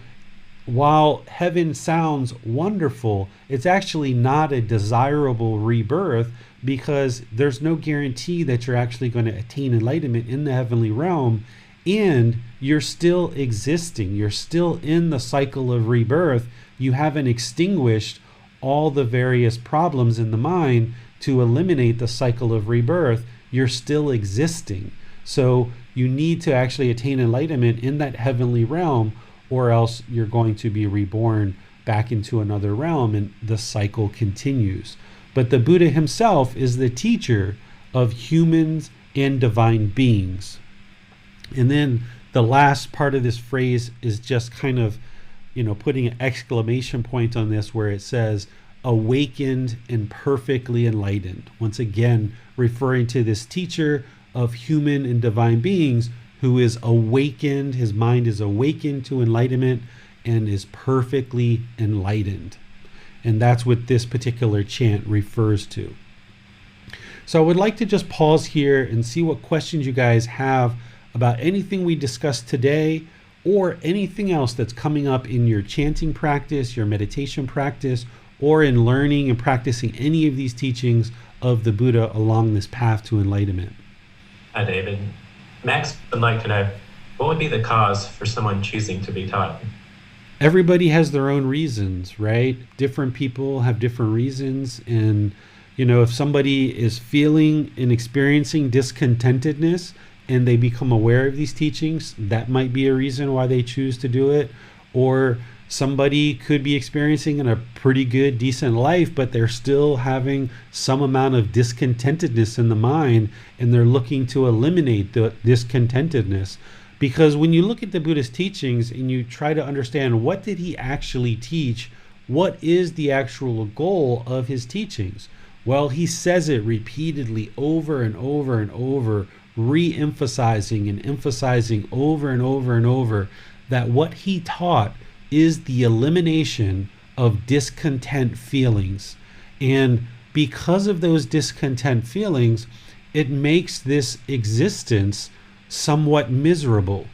while heaven sounds wonderful, it's actually not a desirable rebirth, because there's no guarantee that you're actually going to attain enlightenment in the heavenly realm, and you're still existing. You're still in the cycle of rebirth. You haven't extinguished all the various problems in the mind to eliminate the cycle of rebirth. You're still existing. So you need to actually attain enlightenment in that heavenly realm, or else you're going to be reborn back into another realm, and the cycle continues. But the Buddha himself is the teacher of humans and divine beings. And then the last part of this phrase is just kind of, putting an exclamation point on this, where it says, awakened and perfectly enlightened. Once again, referring to this teacher of human and divine beings who is awakened, his mind is awakened to enlightenment and is perfectly enlightened. And that's what this particular chant refers to. So I would like to just pause here and see what questions you guys have about anything we discussed today, or anything else that's coming up in your chanting practice, your meditation practice, or in learning and practicing any of these teachings of the Buddha along this path to enlightenment. Hi, David. Max would like to know, what would be the cause for someone choosing to be taught? Everybody has their own reasons, right? Different people have different reasons. And, if somebody is feeling and experiencing discontentedness and they become aware of these teachings, that might be a reason why they choose to do it. Or somebody could be experiencing a pretty good, decent life, but they're still having some amount of discontentedness in the mind, and they're looking to eliminate the discontentedness. Because when you look at the Buddhist teachings and you try to understand what did he actually teach, what is the actual goal of his teachings? Well, he says it repeatedly over and over and over, re-emphasizing and emphasizing over and over and over that what he taught is the elimination of discontent feelings. And because of those discontent feelings, it makes this existence somewhat miserable.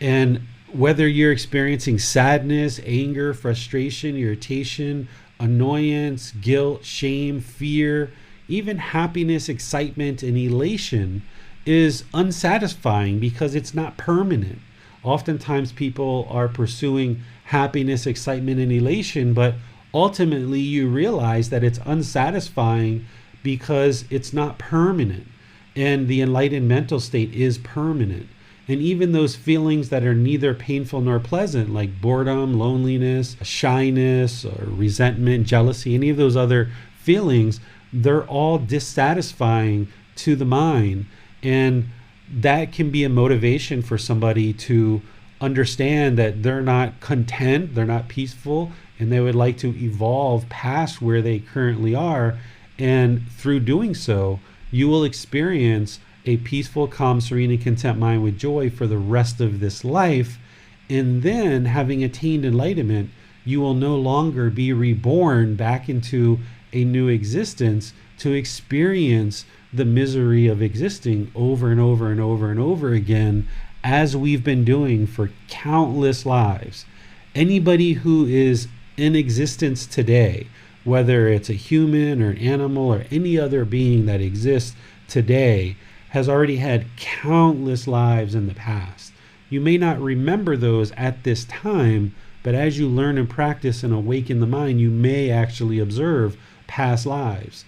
And whether you're experiencing sadness, anger, frustration, irritation, annoyance, guilt, shame, fear, even happiness, excitement, and elation is unsatisfying because it's not permanent. Oftentimes people are pursuing happiness, excitement, and elation, but ultimately you realize that it's unsatisfying because it's not permanent. And the enlightened mental state is permanent. And even those feelings that are neither painful nor pleasant, like boredom, loneliness, shyness, or resentment, jealousy, any of those other feelings, they're all dissatisfying to the mind. And that can be a motivation for somebody to understand that they're not content, they're not peaceful, and they would like to evolve past where they currently are. And through doing so, you will experience a peaceful, calm, serene, and content mind with joy for the rest of this life. And then, having attained enlightenment, you will no longer be reborn back into a new existence to experience the misery of existing over and over and over and over again, as we've been doing for countless lives. Anybody who is in existence today, whether it's a human or an animal or any other being that exists today, has already had countless lives in the past. You may not remember those at this time, but as you learn and practice and awaken the mind, you may actually observe past lives.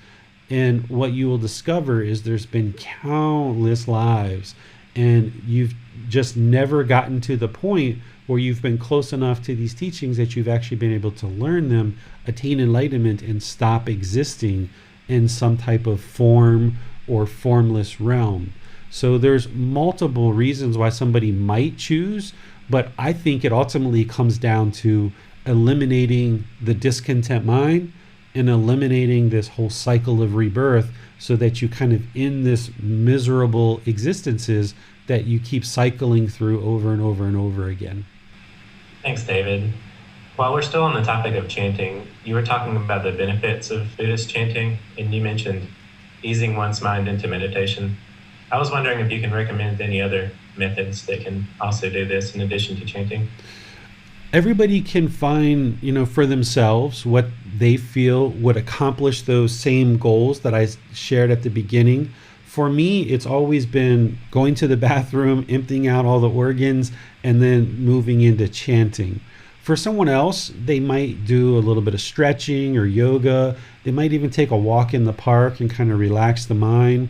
And what you will discover is there's been countless lives, and you've just never gotten to the point where you've been close enough to these teachings that you've actually been able to learn them, attain enlightenment, and stop existing in some type of form or formless realm. So there's multiple reasons why somebody might choose, but I think it ultimately comes down to eliminating the discontent mind and eliminating this whole cycle of rebirth so that you kind of in this miserable existences that you keep cycling through over and over and over again. Thanks, David. While we're still on the topic of chanting, you were talking about the benefits of Buddhist chanting, and you mentioned easing one's mind into meditation. I was wondering if you can recommend any other methods that can also do this in addition to chanting. Everybody can find, for themselves what they feel would accomplish those same goals that I shared at the beginning. For me, it's always been going to the bathroom, emptying out all the organs, and then moving into chanting. For someone else, they might do a little bit of stretching or yoga. They might even take a walk in the park and kind of relax the mind.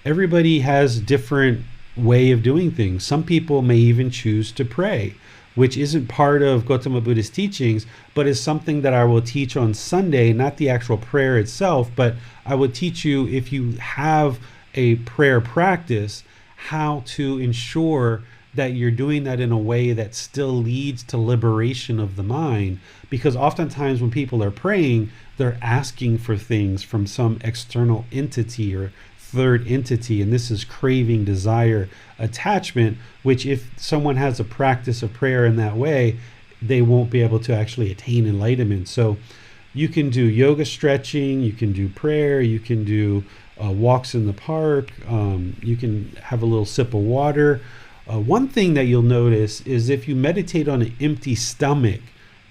Everybody has a different way of doing things. Some people may even choose to pray, which isn't part of Gotama Buddha's teachings, but is something that I will teach on Sunday, not the actual prayer itself, but I will teach you, if you have a prayer practice, how to ensure that you're doing that in a way that still leads to liberation of the mind. Because oftentimes when people are praying, they're asking for things from some external entity or third entity, and this is craving, desire, attachment, which if someone has a practice of prayer in that way, they won't be able to actually attain enlightenment. So you can do yoga stretching, you can do prayer, you can do walks in the park, you can have a little sip of water. One thing that you'll notice is if you meditate on an empty stomach,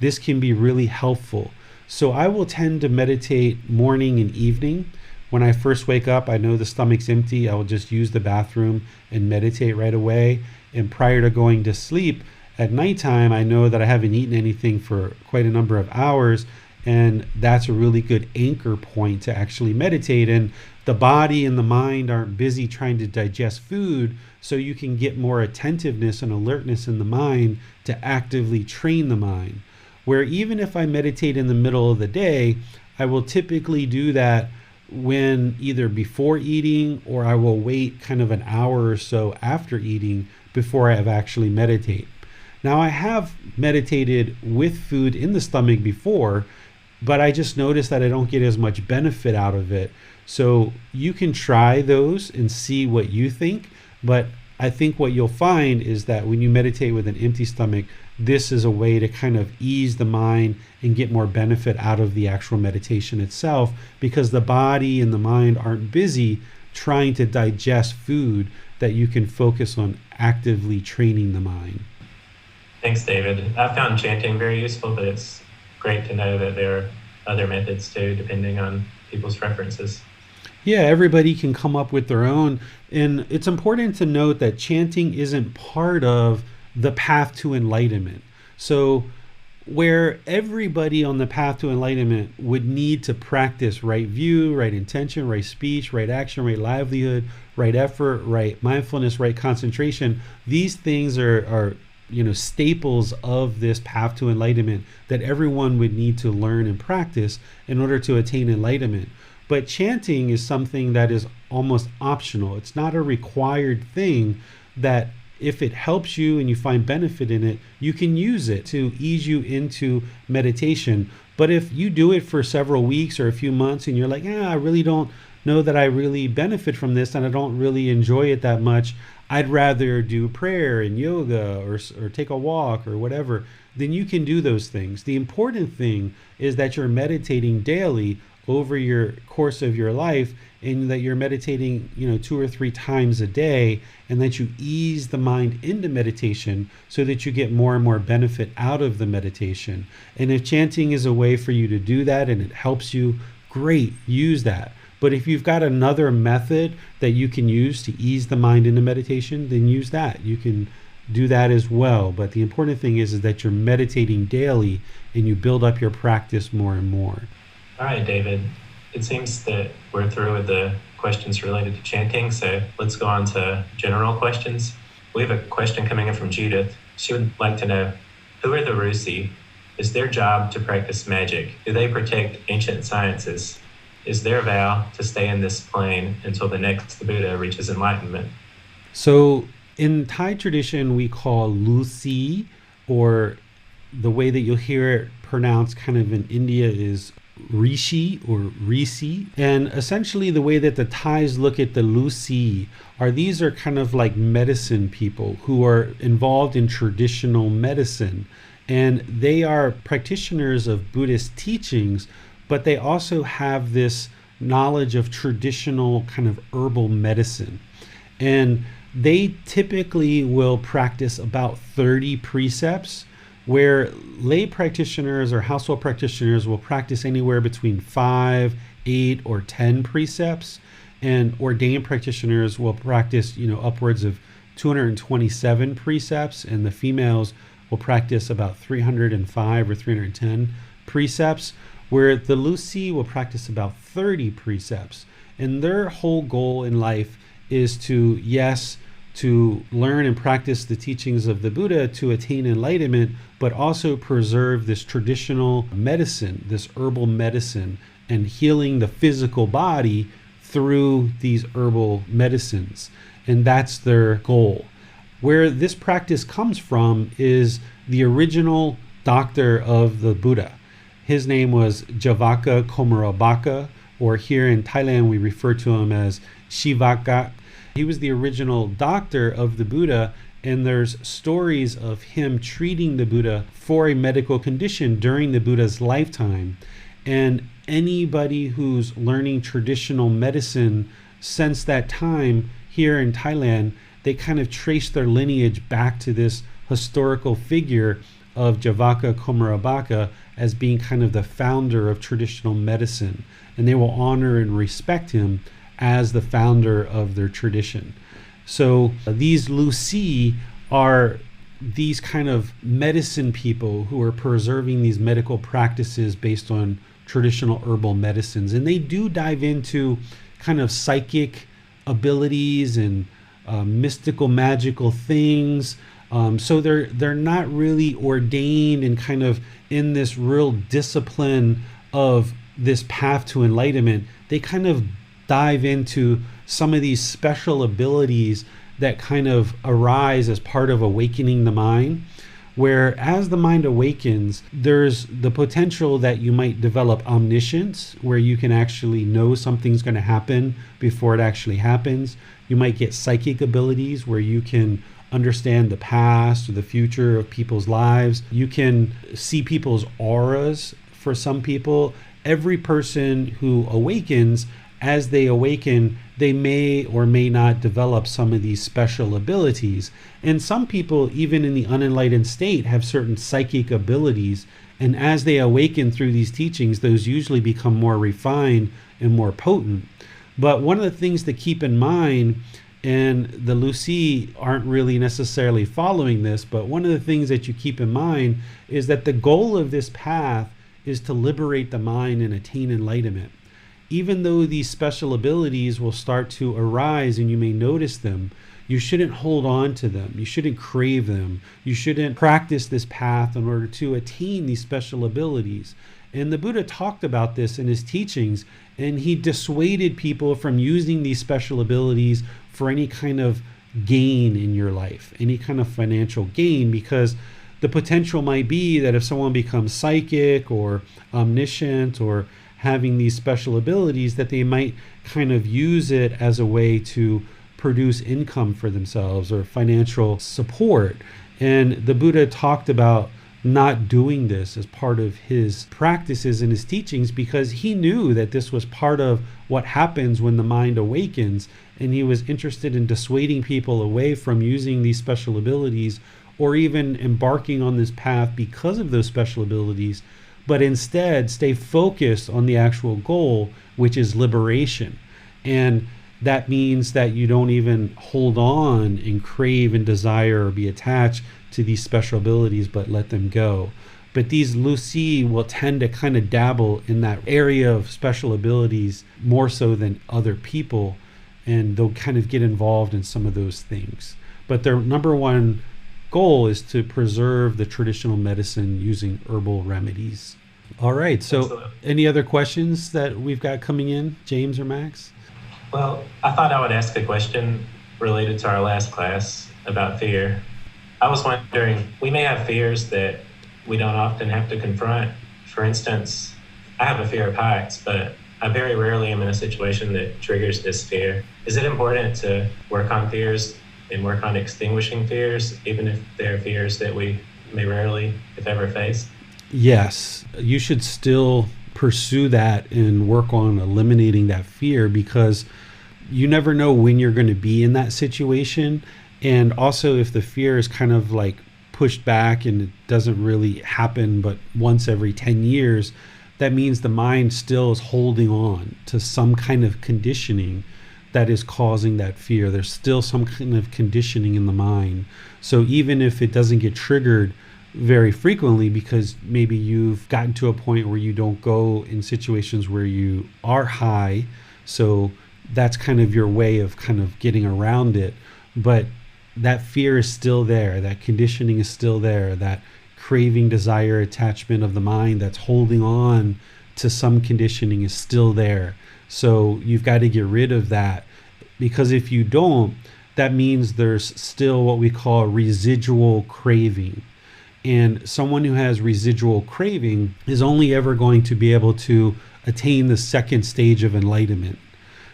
this can be really helpful. So I will tend to meditate morning and evening. When I first wake up, I know the stomach's empty. I will just use the bathroom and meditate right away. And prior to going to sleep at nighttime, I know that I haven't eaten anything for quite a number of hours. And that's a really good anchor point to actually meditate. And the body and the mind aren't busy trying to digest food, so you can get more attentiveness and alertness in the mind to actively train the mind. Where even if I meditate in the middle of the day, I will typically do that when either before eating, or I will wait kind of an hour or so after eating before I have actually meditate. Now, I have meditated with food in the stomach before, but I just noticed that I don't get as much benefit out of it. So you can try those and see what you think, but I think what you'll find is that when you meditate with an empty stomach, this is a way to kind of ease the mind and get more benefit out of the actual meditation itself, because the body and the mind aren't busy trying to digest food, that you can focus on actively training the mind. Thanks, David. I found chanting very useful, but it's great to know that there are other methods too, depending on people's preferences. Yeah, everybody can come up with their own. And it's important to note that chanting isn't part of the path to enlightenment. So where everybody on the path to enlightenment would need to practice right view, right intention, right speech, right action, right livelihood, right effort, right mindfulness, right concentration, these things are staples of this path to enlightenment that everyone would need to learn and practice in order to attain enlightenment. But chanting is something that is almost optional. It's not a required thing, that if it helps you and you find benefit in it, you can use it to ease you into meditation. But if you do it for several weeks or a few months and you're like, I really don't know that I really benefit from this and I don't really enjoy it that much, I'd rather do prayer and yoga or take a walk or whatever, then you can do those things. The important thing is that you're meditating daily over your course of your life, and that you're meditating 2 or 3 times a day, and that you ease the mind into meditation so that you get more and more benefit out of the meditation. And if chanting is a way for you to do that and it helps you, great, use that. But if you've got another method that you can use to ease the mind into meditation, then use that. You can do that as well. But the important thing is that you're meditating daily and you build up your practice more and more. All right, David. It seems that we're through with the questions related to chanting, so let's go on to general questions. We have a question coming in from Judith. She would like to know, who are the Rusi? Is their job to practice magic? Do they protect ancient sciences? Is their vow to stay in this plane until the next Buddha reaches enlightenment? So in Thai tradition, we call Lucy, or the way that you'll hear it pronounced kind of in India is Rishi or Risi. And essentially the way that the Thais look at the Lusi are these are kind of like medicine people who are involved in traditional medicine. And they are practitioners of Buddhist teachings, but they also have this knowledge of traditional kind of herbal medicine. And they typically will practice about 30 precepts, where lay practitioners or household practitioners will practice anywhere between 5, 8, or 10 precepts, and ordained practitioners will practice, upwards of 227 precepts, and the females will practice about 305 or 310 precepts, where the Lucy will practice about 30 precepts. And their whole goal in life is to learn and practice the teachings of the Buddha to attain enlightenment, but also preserve this traditional medicine, this herbal medicine, and healing the physical body through these herbal medicines. And that's their goal. Where this practice comes from is the original doctor of the Buddha. His name was Javaka Komarabaka, or here in Thailand we refer to him as Shivaka. He was the original doctor of the Buddha, and there's stories of him treating the Buddha for a medical condition during the Buddha's lifetime. And anybody who's learning traditional medicine since that time here in Thailand, they kind of trace their lineage back to this historical figure of Javaka Komarabaka as being kind of the founder of traditional medicine. And they will honor and respect him as the founder of their tradition. So these Lucy are these kind of medicine people who are preserving these medical practices based on traditional herbal medicines. And they do dive into kind of psychic abilities and mystical, magical things. So they're not really ordained and kind of in this real discipline of this path to enlightenment. They kind of dive into some of these special abilities that kind of arise as part of awakening the mind, where as the mind awakens, there's the potential that you might develop omniscience, where you can actually know something's going to happen before it actually happens. You might get psychic abilities where you can understand the past or the future of people's lives. You can see people's auras. For some people, every person who awakens, as they awaken, they may or may not develop some of these special abilities. And some people, even in the unenlightened state, have certain psychic abilities. And as they awaken through these teachings, those usually become more refined and more potent. But one of the things to keep in mind, and the Lucy aren't really necessarily following this, but one of the things that you keep in mind is that the goal of this path is to liberate the mind and attain enlightenment. Even though these special abilities will start to arise and you may notice them, you shouldn't hold on to them. You shouldn't crave them. You shouldn't practice this path in order to attain these special abilities. And the Buddha talked about this in his teachings, and he dissuaded people from using these special abilities for any kind of gain in your life, any kind of financial gain, because the potential might be that if someone becomes psychic or omniscient or having these special abilities, that they might kind of use it as a way to produce income for themselves or financial support. And the Buddha talked about not doing this as part of his practices and his teachings, because he knew that this was part of what happens when the mind awakens, and he was interested in dissuading people away from using these special abilities or even embarking on this path because of those special abilities, but instead stay focused on the actual goal, which is liberation. And that means that you don't even hold on and crave and desire or be attached to these special abilities, but let them go. But these Lucy will tend to kind of dabble in that area of special abilities more so than other people, and they'll kind of get involved in some of those things. But their number one goal is to preserve the traditional medicine using herbal remedies. All right, so Absolutely. Any other questions that we've got coming in, James or Max? Well, I thought I would ask a question related to our last class about fear. I was wondering, we may have fears that we don't often have to confront. For instance, I have a fear of heights, but I very rarely am in a situation that triggers this fear. Is it important to work on fears and work on extinguishing fears, even if they're fears that we may rarely, if ever, face? Yes, you should still pursue that and work on eliminating that fear, because you never know when you're going to be in that situation. And also, if the fear is kind of like pushed back and it doesn't really happen but once every 10 years, that means the mind still is holding on to some kind of conditioning that is causing that fear. There's still some kind of conditioning in the mind. So even if it doesn't get triggered very frequently, because maybe you've gotten to a point where you don't go in situations where you are high, so that's kind of your way of kind of getting around it, but that fear is still there, that conditioning is still there, that craving, desire, attachment of the mind that's holding on to some conditioning is still there. So you've got to get rid of that, because if you don't, that means there's still what we call residual craving. And someone who has residual craving is only ever going to be able to attain the second stage of enlightenment.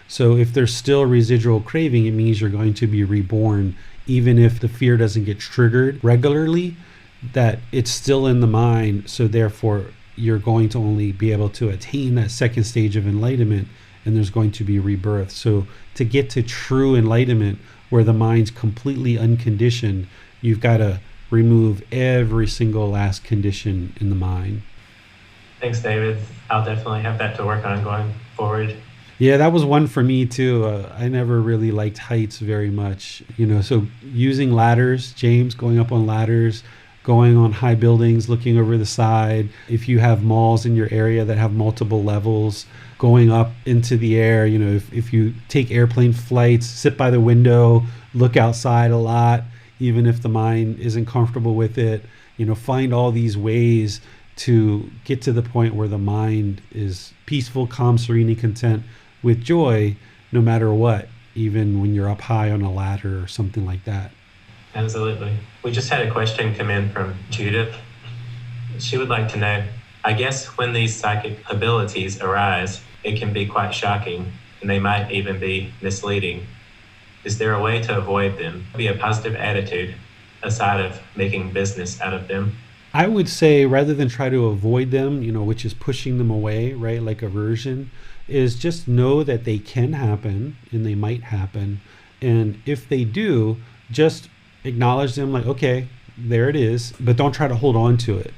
So if there's still residual craving, it means you're going to be reborn, even if the fear doesn't get triggered regularly, that it's still in the mind. So therefore, you're going to only be able to attain that second stage of enlightenment, and there's going to be rebirth. So to get to true enlightenment, where the mind's completely unconditioned, you've got to remove every single last condition in the mind. Thanks, David. I'll definitely have that to work on going forward. Yeah, that was one for me too. I never really liked heights very much, so using ladders, James, going up on ladders, going on high buildings, looking over the side. If you have malls in your area that have multiple levels, going up into the air, if you take airplane flights, sit by the window, look outside a lot, even if the mind isn't comfortable with it, find all these ways to get to the point where the mind is peaceful, calm, serene, and content with joy, no matter what, even when you're up high on a ladder or something like that. Absolutely. We just had a question come in from Judith. She would like to know, I guess when these psychic abilities arise, it can be quite shocking, and they might even be misleading. Is there a way to avoid them? Be a positive attitude, aside of making business out of them? I would say, rather than try to avoid them, which is pushing them away, right, like aversion, is just know that they can happen and they might happen. And if they do, just acknowledge them, like, okay, there it is, but don't try to hold on to it.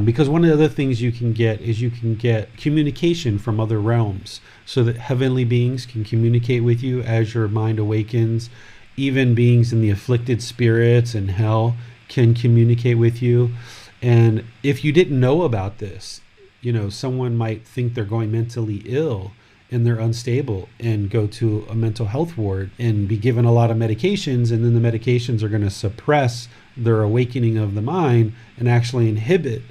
Because one of the other things you can get is you can get communication from other realms, so that heavenly beings can communicate with you as your mind awakens. Even beings in the afflicted spirits and hell can communicate with you. And if you didn't know about this, someone might think they're going mentally ill and they're unstable and go to a mental health ward and be given a lot of medications, and then the medications are going to suppress their awakening of the mind and actually inhibit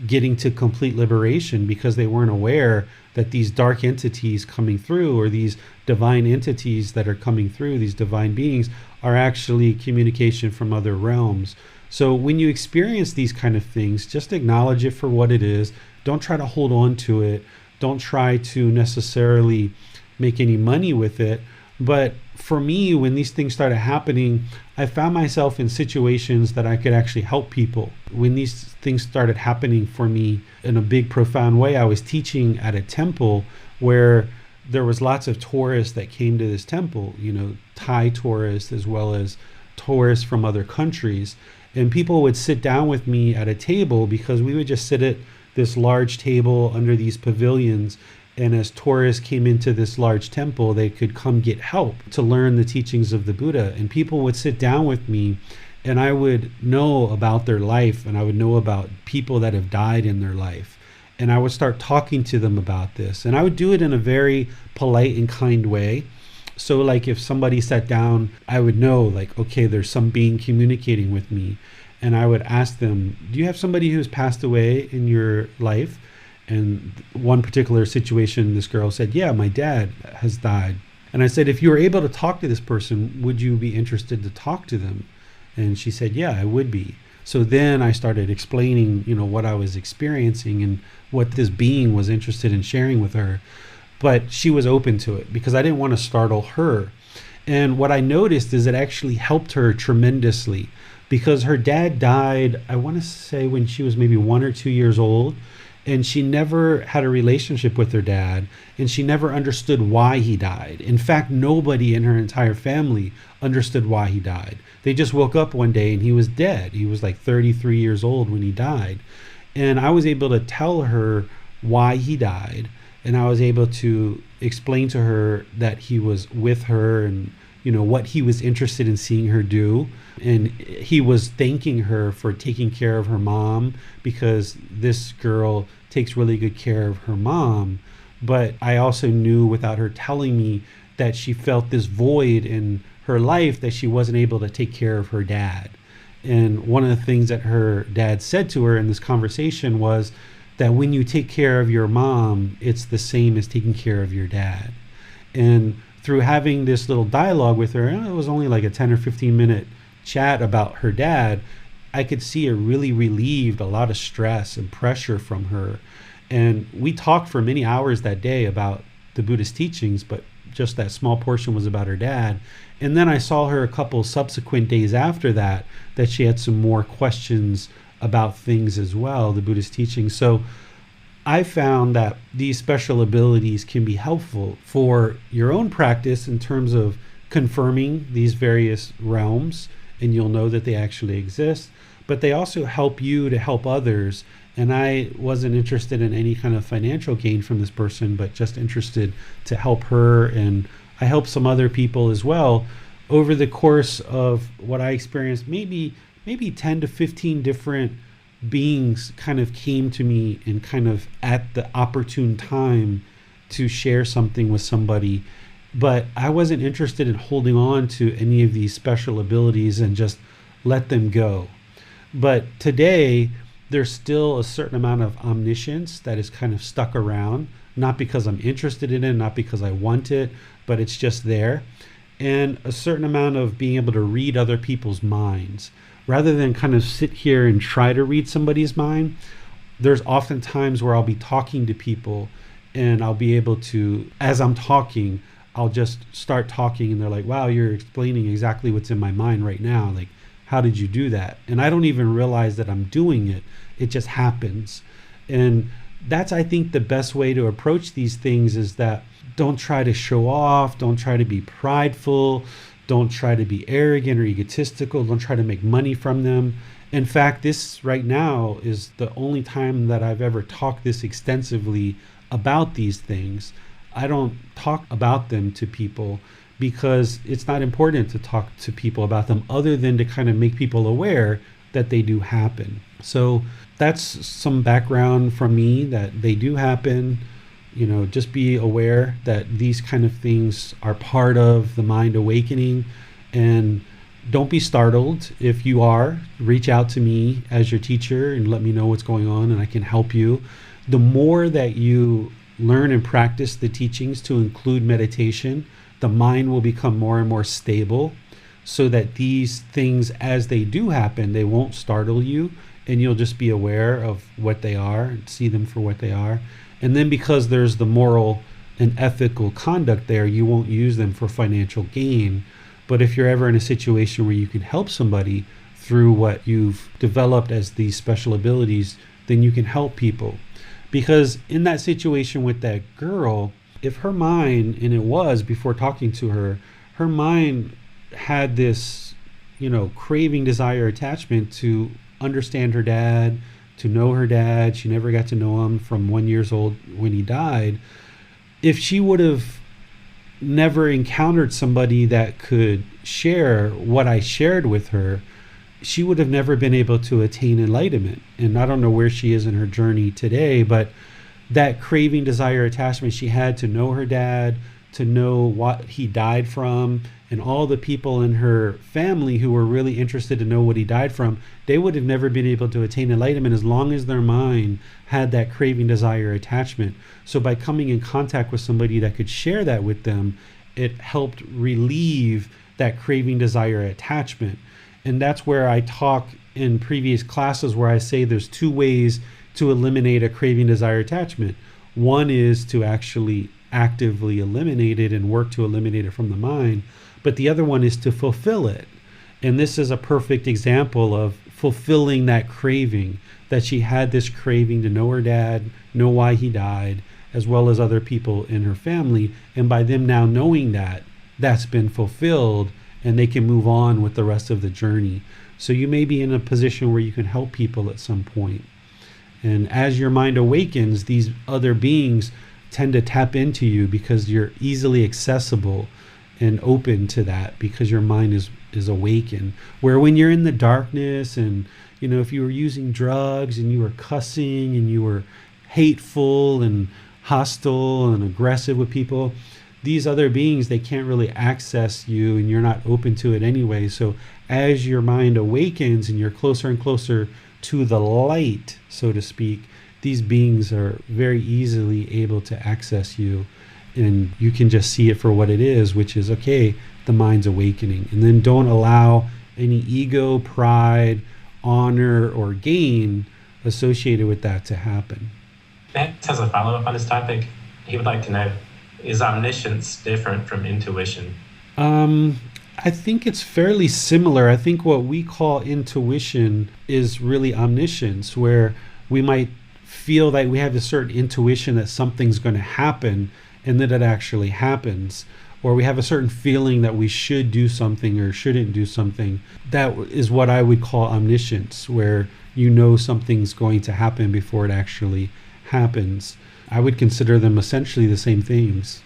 getting to complete liberation, because they weren't aware that these dark entities coming through, or these divine entities that are coming through, these divine beings, are actually communication from other realms. So when you experience these kind of things, just acknowledge it for what it is. Don't try to hold on to it. Don't try to necessarily make any money with it. But for me, when these things started happening, I found myself in situations that I could actually help people. When these things started happening for me in a big, profound way, I was teaching at a temple where there was lots of tourists that came to this temple, Thai tourists as well as tourists from other countries. And people would sit down with me at a table, because we would just sit at this large table under these pavilions. And as tourists came into this large temple, they could come get help to learn the teachings of the Buddha. And people would sit down with me, and I would know about their life, and I would know about people that have died in their life. And I would start talking to them about this. And I would do it in a very polite and kind way. So like if somebody sat down, I would know, like, okay, there's some being communicating with me. And I would ask them, do you have somebody who's passed away in your life? And one particular situation, this girl said, yeah, my dad has died. And I said, if you were able to talk to this person, would you be interested to talk to them? And she said, yeah, I would be. So then I started explaining, what I was experiencing and what this being was interested in sharing with her. But she was open to it because I didn't want to startle her. And what I noticed is it actually helped her tremendously, because her dad died, I want to say when she was maybe 1 or 2 years old, and she never had a relationship with her dad, and she never understood why he died. In fact, nobody in her entire family understood why he died. They just woke up one day and he was dead. He was like 33 years old when he died. And I was able to tell her why he died, and I was able to explain to her that he was with her and what he was interested in seeing her do. And he was thanking her for taking care of her mom, because this girl takes really good care of her mom. But I also knew, without her telling me, that she felt this void in her life, that she wasn't able to take care of her dad. And one of the things that her dad said to her in this conversation was that when you take care of your mom, it's the same as taking care of your dad. And through having this little dialogue with her, it was only like a 10 or 15 minute chat about her dad, I could see it really relieved a lot of stress and pressure from her. And we talked for many hours that day about the Buddhist teachings, but just that small portion was about her dad. And then I saw her a couple subsequent days after that she had some more questions about things as well, the Buddhist teachings. So I found that these special abilities can be helpful for your own practice in terms of confirming these various realms, and you'll know that they actually exist, but they also help you to help others. And I wasn't interested in any kind of financial gain from this person, but just interested to help her. And I helped some other people as well. Over the course of what I experienced, maybe 10 to 15 different beings kind of came to me and kind of at the opportune time to share something with somebody. But I wasn't interested in holding on to any of these special abilities and just let them go. But today, there's still a certain amount of omniscience that is kind of stuck around, not because I'm interested in it, not because I want it, but it's just there. And a certain amount of being able to read other people's minds. Rather than kind of sit here and try to read somebody's mind, there's often times where I'll be talking to people and I'll be able to, as I'm talking, I'll just start talking and they're like, wow, you're explaining exactly what's in my mind right now. Like, how did you do that? And I don't even realize that I'm doing it. It just happens. And that's, I think, the best way to approach these things is that don't try to show off, don't try to be prideful, don't try to be arrogant or egotistical, don't try to make money from them. In fact, this right now is the only time that I've ever talked this extensively about these things. I don't talk about them to people because it's not important to talk to people about them other than to kind of make people aware that they do happen. So that's some background from me, that they do happen. Just be aware that these kind of things are part of the mind awakening, and don't be startled. If you are, reach out to me as your teacher and let me know what's going on and I can help you. The more that you learn and practice the teachings to include meditation, the mind will become more and more stable, so that these things, as they do happen, they won't startle you, and you'll just be aware of what they are and see them for what they are. And then because there's the moral and ethical conduct there, you won't use them for financial gain. But if you're ever in a situation where you can help somebody through what you've developed as these special abilities, then you can help people. Because in that situation with that girl, if her mind, and it was before talking to her, her mind had this, craving, desire, attachment to understand her dad, to know her dad. She never got to know him from 1 year old when he died. If she would have never encountered somebody that could share what I shared with her, she would have never been able to attain enlightenment. And I don't know where she is in her journey today, but that craving, desire, attachment she had to know her dad, to know what he died from, and all the people in her family who were really interested to know what he died from, they would have never been able to attain enlightenment as long as their mind had that craving, desire, attachment. So by coming in contact with somebody that could share that with them, it helped relieve that craving, desire, attachment. And that's where I talk in previous classes where I say there's two ways to eliminate a craving, desire, attachment. One is to actually actively eliminate it and work to eliminate it from the mind, but the other one is to fulfill it. And this is a perfect example of fulfilling that craving, that she had this craving to know her dad, know why he died, as well as other people in her family. And by them now knowing that, that's been fulfilled, and they can move on with the rest of the journey. So you may be in a position where you can help people at some point. And as your mind awakens, these other beings tend to tap into you because you're easily accessible and open to that, because your mind is awakened. Where when you're in the darkness, and if you were using drugs and you were cussing and you were hateful and hostile and aggressive with people, these other beings, they can't really access you, and you're not open to it anyway. So as your mind awakens and you're closer and closer to the light, so to speak, these beings are very easily able to access you, and you can just see it for what it is, which is, okay, the mind's awakening. And then don't allow any ego, pride, honor, or gain associated with that to happen. Max has a follow-up on this topic. He would like to know, is omniscience different from intuition? I think it's fairly similar. I think what we call intuition is really omniscience, where we might feel that we have a certain intuition that something's going to happen, and that it actually happens. Or we have a certain feeling that we should do something or shouldn't do something. That is what I would call omniscience, where something's going to happen before it actually happens. I would consider them essentially the same things.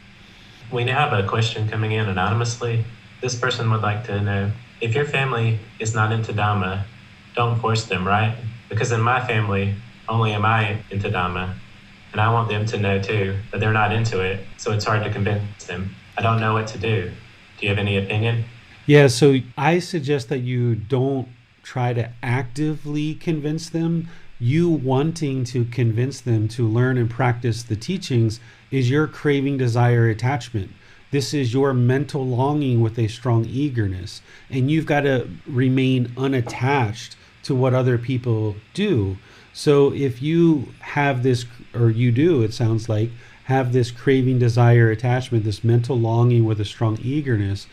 We now have a question coming in anonymously. This person would like to know, if your family is not into Dhamma, don't force them, right? Because in my family, only am I into Dhamma, and I want them to know too that they're not into it, so it's hard to convince them. I don't know what to do. Do you have any opinion? Yeah, so I suggest that you don't try to actively convince them. You wanting to convince them to learn and practice the teachings is your craving, desire, attachment. This is your mental longing with a strong eagerness. And you've got to remain unattached to what other people do. So if you have this, or you do, it sounds like, have this craving, desire, attachment, this mental longing with a strong eagerness,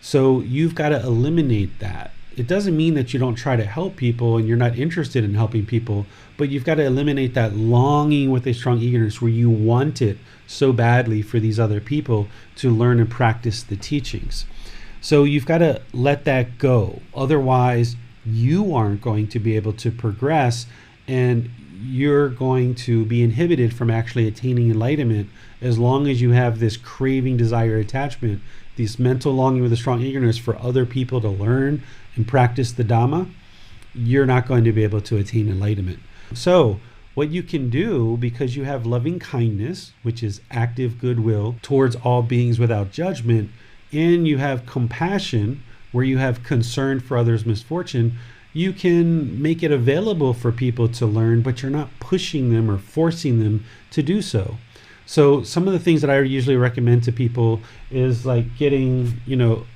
so you've got to eliminate that. It doesn't mean that you don't try to help people and you're not interested in helping people, but you've got to eliminate that longing with a strong eagerness where you want it so badly for these other people to learn and practice the teachings. So you've got to let that go. Otherwise, you aren't going to be able to progress, and you're going to be inhibited from actually attaining enlightenment as long as you have this craving, desire, attachment, this mental longing with a strong eagerness for other people to learn and practice the Dhamma. You're not going to be able to attain enlightenment. So what you can do, because you have loving kindness, which is active goodwill towards all beings without judgment, and you have compassion, where you have concern for others' misfortune, you can make it available for people to learn, but you're not pushing them or forcing them to do so. So some of the things that I usually recommend to people is like getting,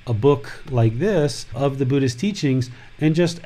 a book like this of the Buddhist teachings and just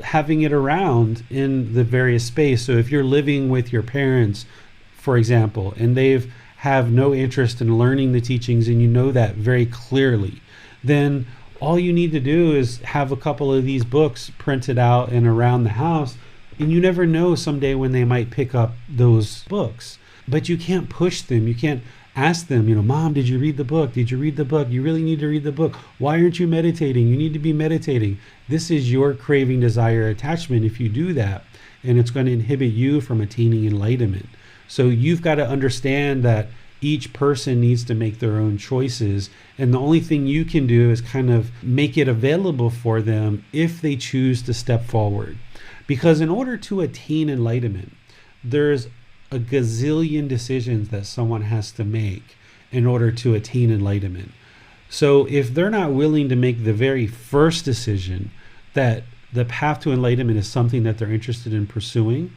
having it around in the various space. So if you're living with your parents, for example, and they've have no interest in learning the teachings, and you know that very clearly, then all you need to do is have a couple of these books printed out and around the house, and you never know someday when they might pick up those books. But you can't push them. You can't ask them, Mom, did you read the book? Did you read the book? You really need to read the book. Why aren't you meditating? You need to be meditating. This is your craving, desire, attachment if you do that, and it's going to inhibit you from attaining enlightenment. So you've got to understand that each person needs to make their own choices, and the only thing you can do is kind of make it available for them if they choose to step forward. Because in order to attain enlightenment, there's a gazillion decisions that someone has to make in order to attain enlightenment. So if they're not willing to make the very first decision that the path to enlightenment is something that they're interested in pursuing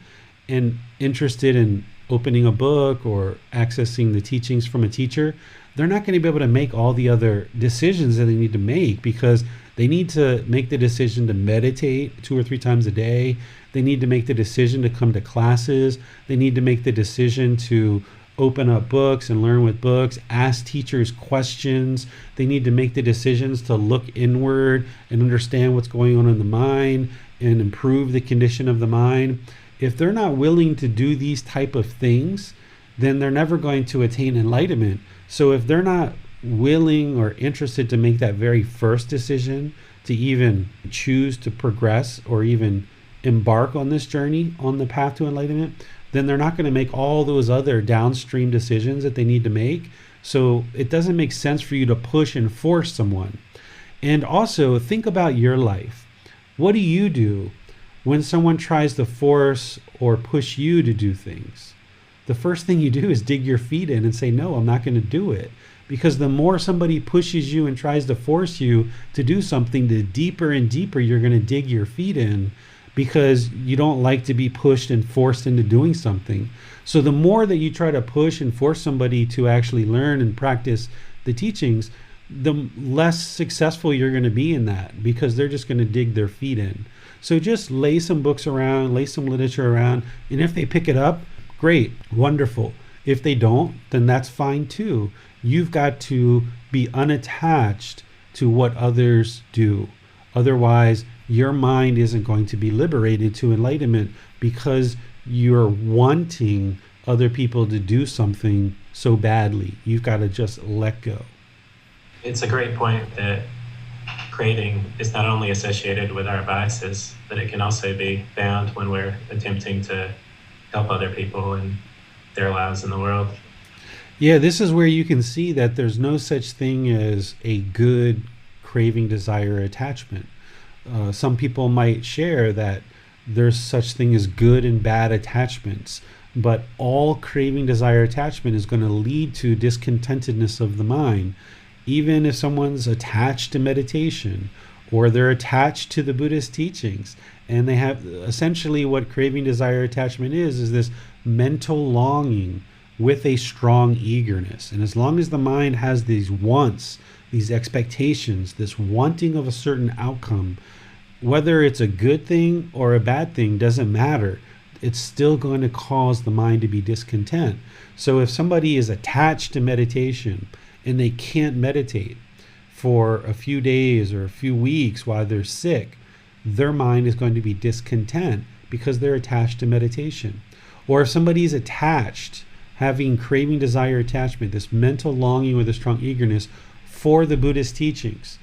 and interested in opening a book or accessing the teachings from a teacher, they're not going to be able to make all the other decisions that they need to make, because they need to make the decision to meditate 2 or 3 times a day. They need to make the decision to come to classes. They need to make the decision to open up books and learn with books, ask teachers questions. They need to make the decisions to look inward and understand what's going on in the mind and improve the condition of the mind. If they're not willing to do these type of things, then they're never going to attain enlightenment. So if they're not willing or interested to make that very first decision to even choose to progress or even embark on this journey on the path to enlightenment, then they're not going to make all those other downstream decisions that they need to make. So it doesn't make sense for you to push and force someone. And also think about your life. What do you do when someone tries to force or push you to do things? The first thing you do is dig your feet in and say, no, I'm not going to do it. Because the more somebody pushes you and tries to force you to do something, the deeper and deeper you're going to dig your feet in, because you don't like to be pushed and forced into doing something. So the more that you try to push and force somebody to actually learn and practice the teachings, the less successful you're going to be in that, because they're just going to dig their feet in. So just lay some books around, lay some literature around, and if they pick it up, great, wonderful. If they don't, then that's fine too. You've got to be unattached to what others do. Otherwise, your mind isn't going to be liberated to enlightenment, because you're wanting other people to do something so badly. You've got to just let go. It's a great point that craving is not only associated with our biases, but it can also be found when we're attempting to help other people in their lives in the world. Yeah, this is where you can see that there's no such thing as a good craving, desire, attachment. Some people might share that there's such thing as good and bad attachments, but all craving, desire, attachment is going to lead to discontentedness of the mind. Even if someone's attached to meditation, or they're attached to the Buddhist teachings, and they have essentially what craving, desire, attachment is this mental longing with a strong eagerness. And as long as the mind has these wants, these expectations, this wanting of a certain outcome, whether it's a good thing or a bad thing doesn't matter. It's still going to cause the mind to be discontent. So if somebody is attached to meditation and they can't meditate for a few days or a few weeks while they're sick, their mind is going to be discontent because they're attached to meditation. Or if somebody is attached, having craving, desire, attachment, this mental longing with a strong eagerness for the Buddhist teachings,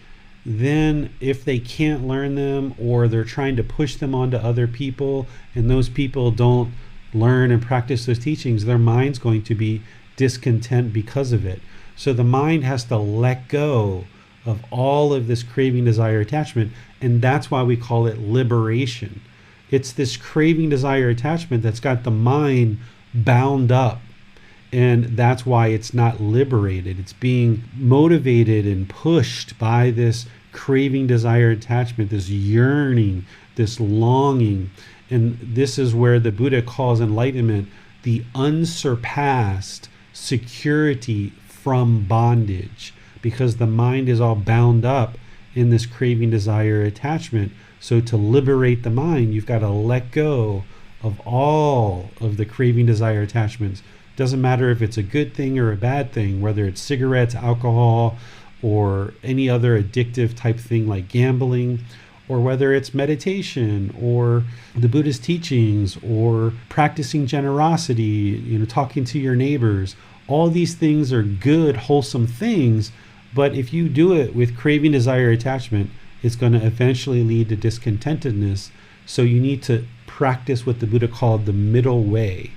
then if they can't learn them, or they're trying to push them onto other people and those people don't learn and practice those teachings, their mind's going to be discontent because of it. So the mind has to let go of all of this craving, desire, attachment, and that's why we call it liberation. It's this craving, desire, attachment that's got the mind bound up, and that's why it's not liberated. It's being motivated and pushed by this craving, desire, attachment, this yearning, this longing. And this is where the Buddha calls enlightenment the unsurpassed security from bondage, because the mind is all bound up in this craving, desire, attachment. So to liberate the mind, you've got to let go of all of the craving, desire, attachments. Doesn't matter if it's a good thing or a bad thing, whether it's cigarettes, alcohol, or any other addictive type thing like gambling, or whether it's meditation or the Buddhist teachings or practicing generosity, talking to your neighbors. All these things are good, wholesome things, but if you do it with craving, desire, attachment, it's going to eventually lead to discontentedness. So you need to practice what the Buddha called the middle way,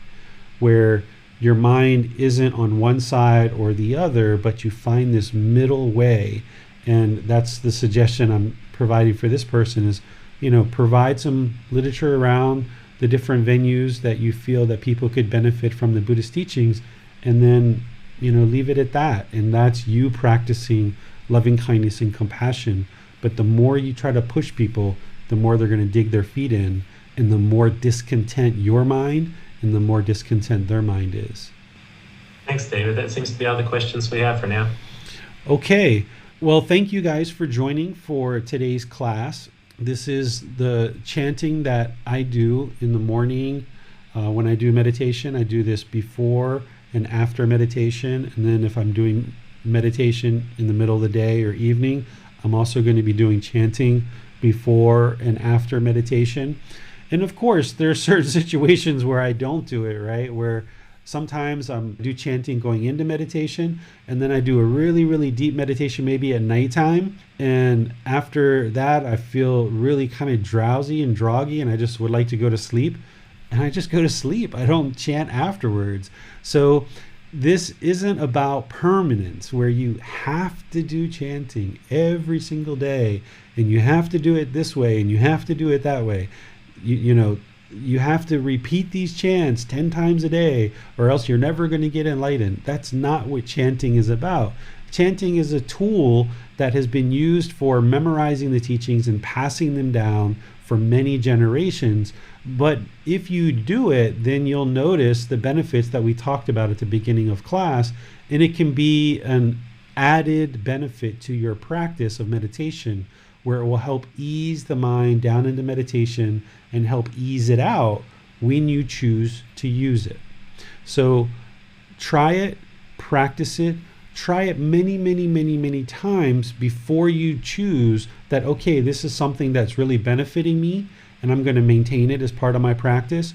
where your mind isn't on one side or the other, but you find this middle way. And that's the suggestion I'm providing for this person is, provide some literature around the different venues that you feel that people could benefit from the Buddhist teachings, and then, leave it at that. And that's you practicing loving kindness and compassion. But the more you try to push people, the more they're going to dig their feet in, and the more discontent your mind and the more discontent their mind is. Thanks, David. That seems to be all the questions we have for now. Okay. Well, thank you guys for joining for today's class. This is the chanting that I do in the morning. When I do meditation, I do this before and after meditation. And then if I'm doing meditation in the middle of the day or evening, I'm also going to be doing chanting before and after meditation. And of course, there are certain situations where I don't do it, right? Where sometimes I do chanting going into meditation, and then I do a really, really deep meditation maybe at nighttime. And after that, I feel really kind of drowsy and groggy, and I just would like to go to sleep. And I just go to sleep. I don't chant afterwards. So this isn't about permanence where you have to do chanting every single day, and you have to do it this way, and you have to do it that way. You have to repeat these chants 10 times a day, or else you're never going to get enlightened. That's not what chanting is about. Chanting is a tool that has been used for memorizing the teachings and passing them down for many generations. But if you do it, then you'll notice the benefits that we talked about at the beginning of class, and it can be an added benefit to your practice of meditation, where it will help ease the mind down into meditation and help ease it out when you choose to use it. So try it, practice it, try it many, many, many, many times before you choose that, okay, this is something that's really benefiting me and I'm going to maintain it as part of my practice,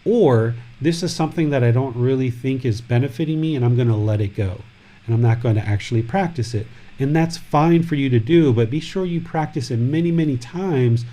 or this is something that I don't really think is benefiting me and I'm going to let it go and I'm not going to actually practice it. And that's fine for you to do, but be sure you practice it many, many times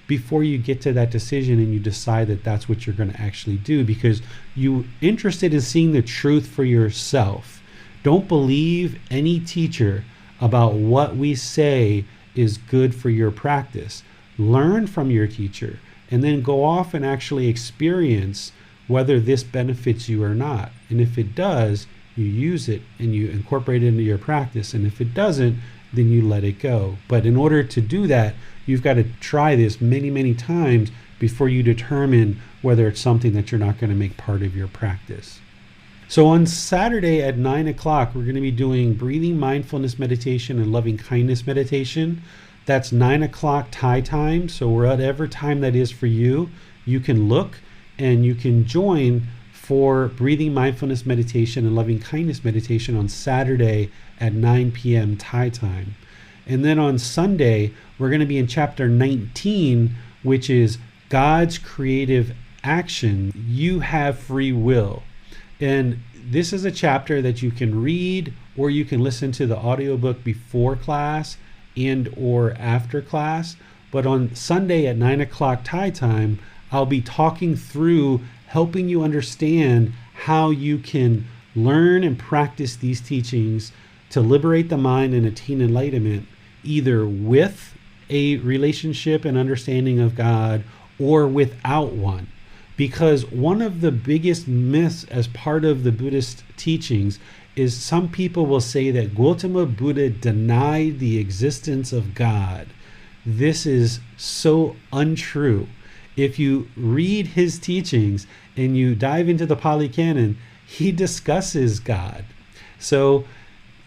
before you get to that decision and you decide that that's what you're going to actually do, because you're interested in seeing the truth for yourself. Don't believe any teacher about what we say is good for your practice. Learn from your teacher and then go off and actually experience whether this benefits you or not. And if it does, you use it and you incorporate it into your practice. And if it doesn't, then you let it go. But in order to do that, you've got to try this many, many times before you determine whether it's something that you're not going to make part of your practice. So on Saturday at 9 o'clock, we're going to be doing breathing mindfulness meditation and loving kindness meditation. That's 9 o'clock Thai time. So whatever time that is for you, you can look and you can join for breathing mindfulness meditation and loving kindness meditation on Saturday at 9 p.m. Thai time. And then on Sunday, we're going to be in chapter 19, which is God's creative action. You have free will. And this is a chapter that you can read, or you can listen to the audiobook before class and or after class. But on Sunday at 9 o'clock Thai time, I'll be talking through helping you understand how you can learn and practice these teachings to liberate the mind and attain enlightenment, either with a relationship and understanding of God or without one. Because one of the biggest myths as part of the Buddhist teachings is some people will say that Gotama Buddha denied the existence of God. This is so untrue. If you read his teachings and you dive into the Pali canon, he discusses God. So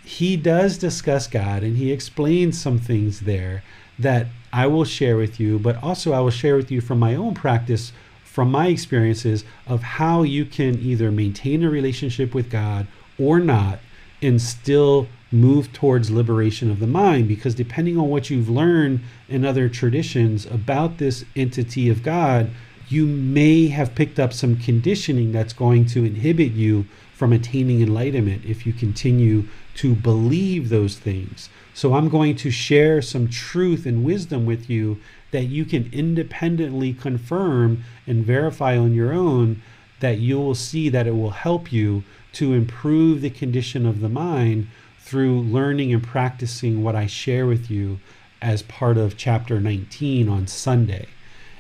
he does discuss God, and he explains some things there that I will share with you, but also I will share with you from my own practice, from my experiences of how you can either maintain a relationship with God or not and still move towards liberation of the mind. Because depending on what you've learned in other traditions about this entity of God, you may have picked up some conditioning that's going to inhibit you from attaining enlightenment if you continue to believe those things. So I'm going to share some truth and wisdom with you that you can independently confirm and verify on your own, that you will see that it will help you to improve the condition of the mind through learning and practicing what I share with you as part of chapter 19 on Sunday.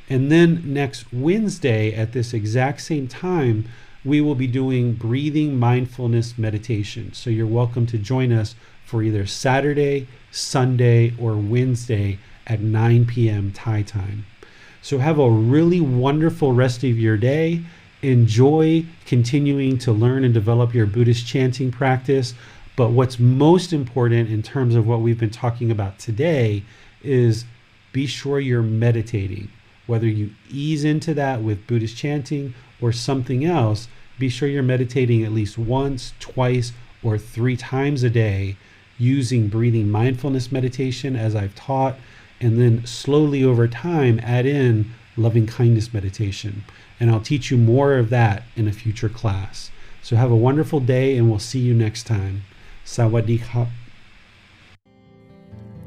And then next Wednesday at this exact same time, we will be doing breathing mindfulness meditation. So you're welcome to join us for either Saturday, Sunday, or Wednesday at 9 p.m. Thai time. So have a really wonderful rest of your day. enjoy continuing to learn and develop your Buddhist chanting practice. But what's most important in terms of what we've been talking about today is be sure you're meditating. Whether you ease into that with Buddhist chanting or something else, be sure you're meditating at least once, twice, or 3 times a day using breathing mindfulness meditation as I've taught, and then slowly over time add in loving kindness meditation. And I'll teach you more of that in a future class. So have a wonderful day, and we'll see you next time. Sawadee ka.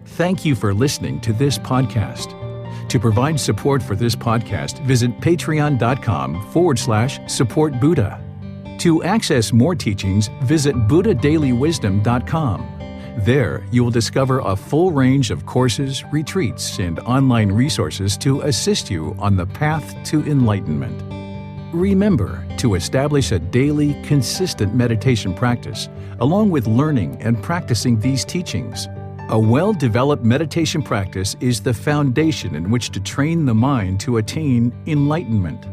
Thank you for listening to this podcast. To provide support for this podcast, visit patreon.com/support Buddha. To access more teachings, visit buddhadailywisdom.com. There, you will discover a full range of courses, retreats, and online resources to assist you on the path to enlightenment. Remember to establish a daily, consistent meditation practice, along with learning and practicing these teachings. A well-developed meditation practice is the foundation in which to train the mind to attain enlightenment.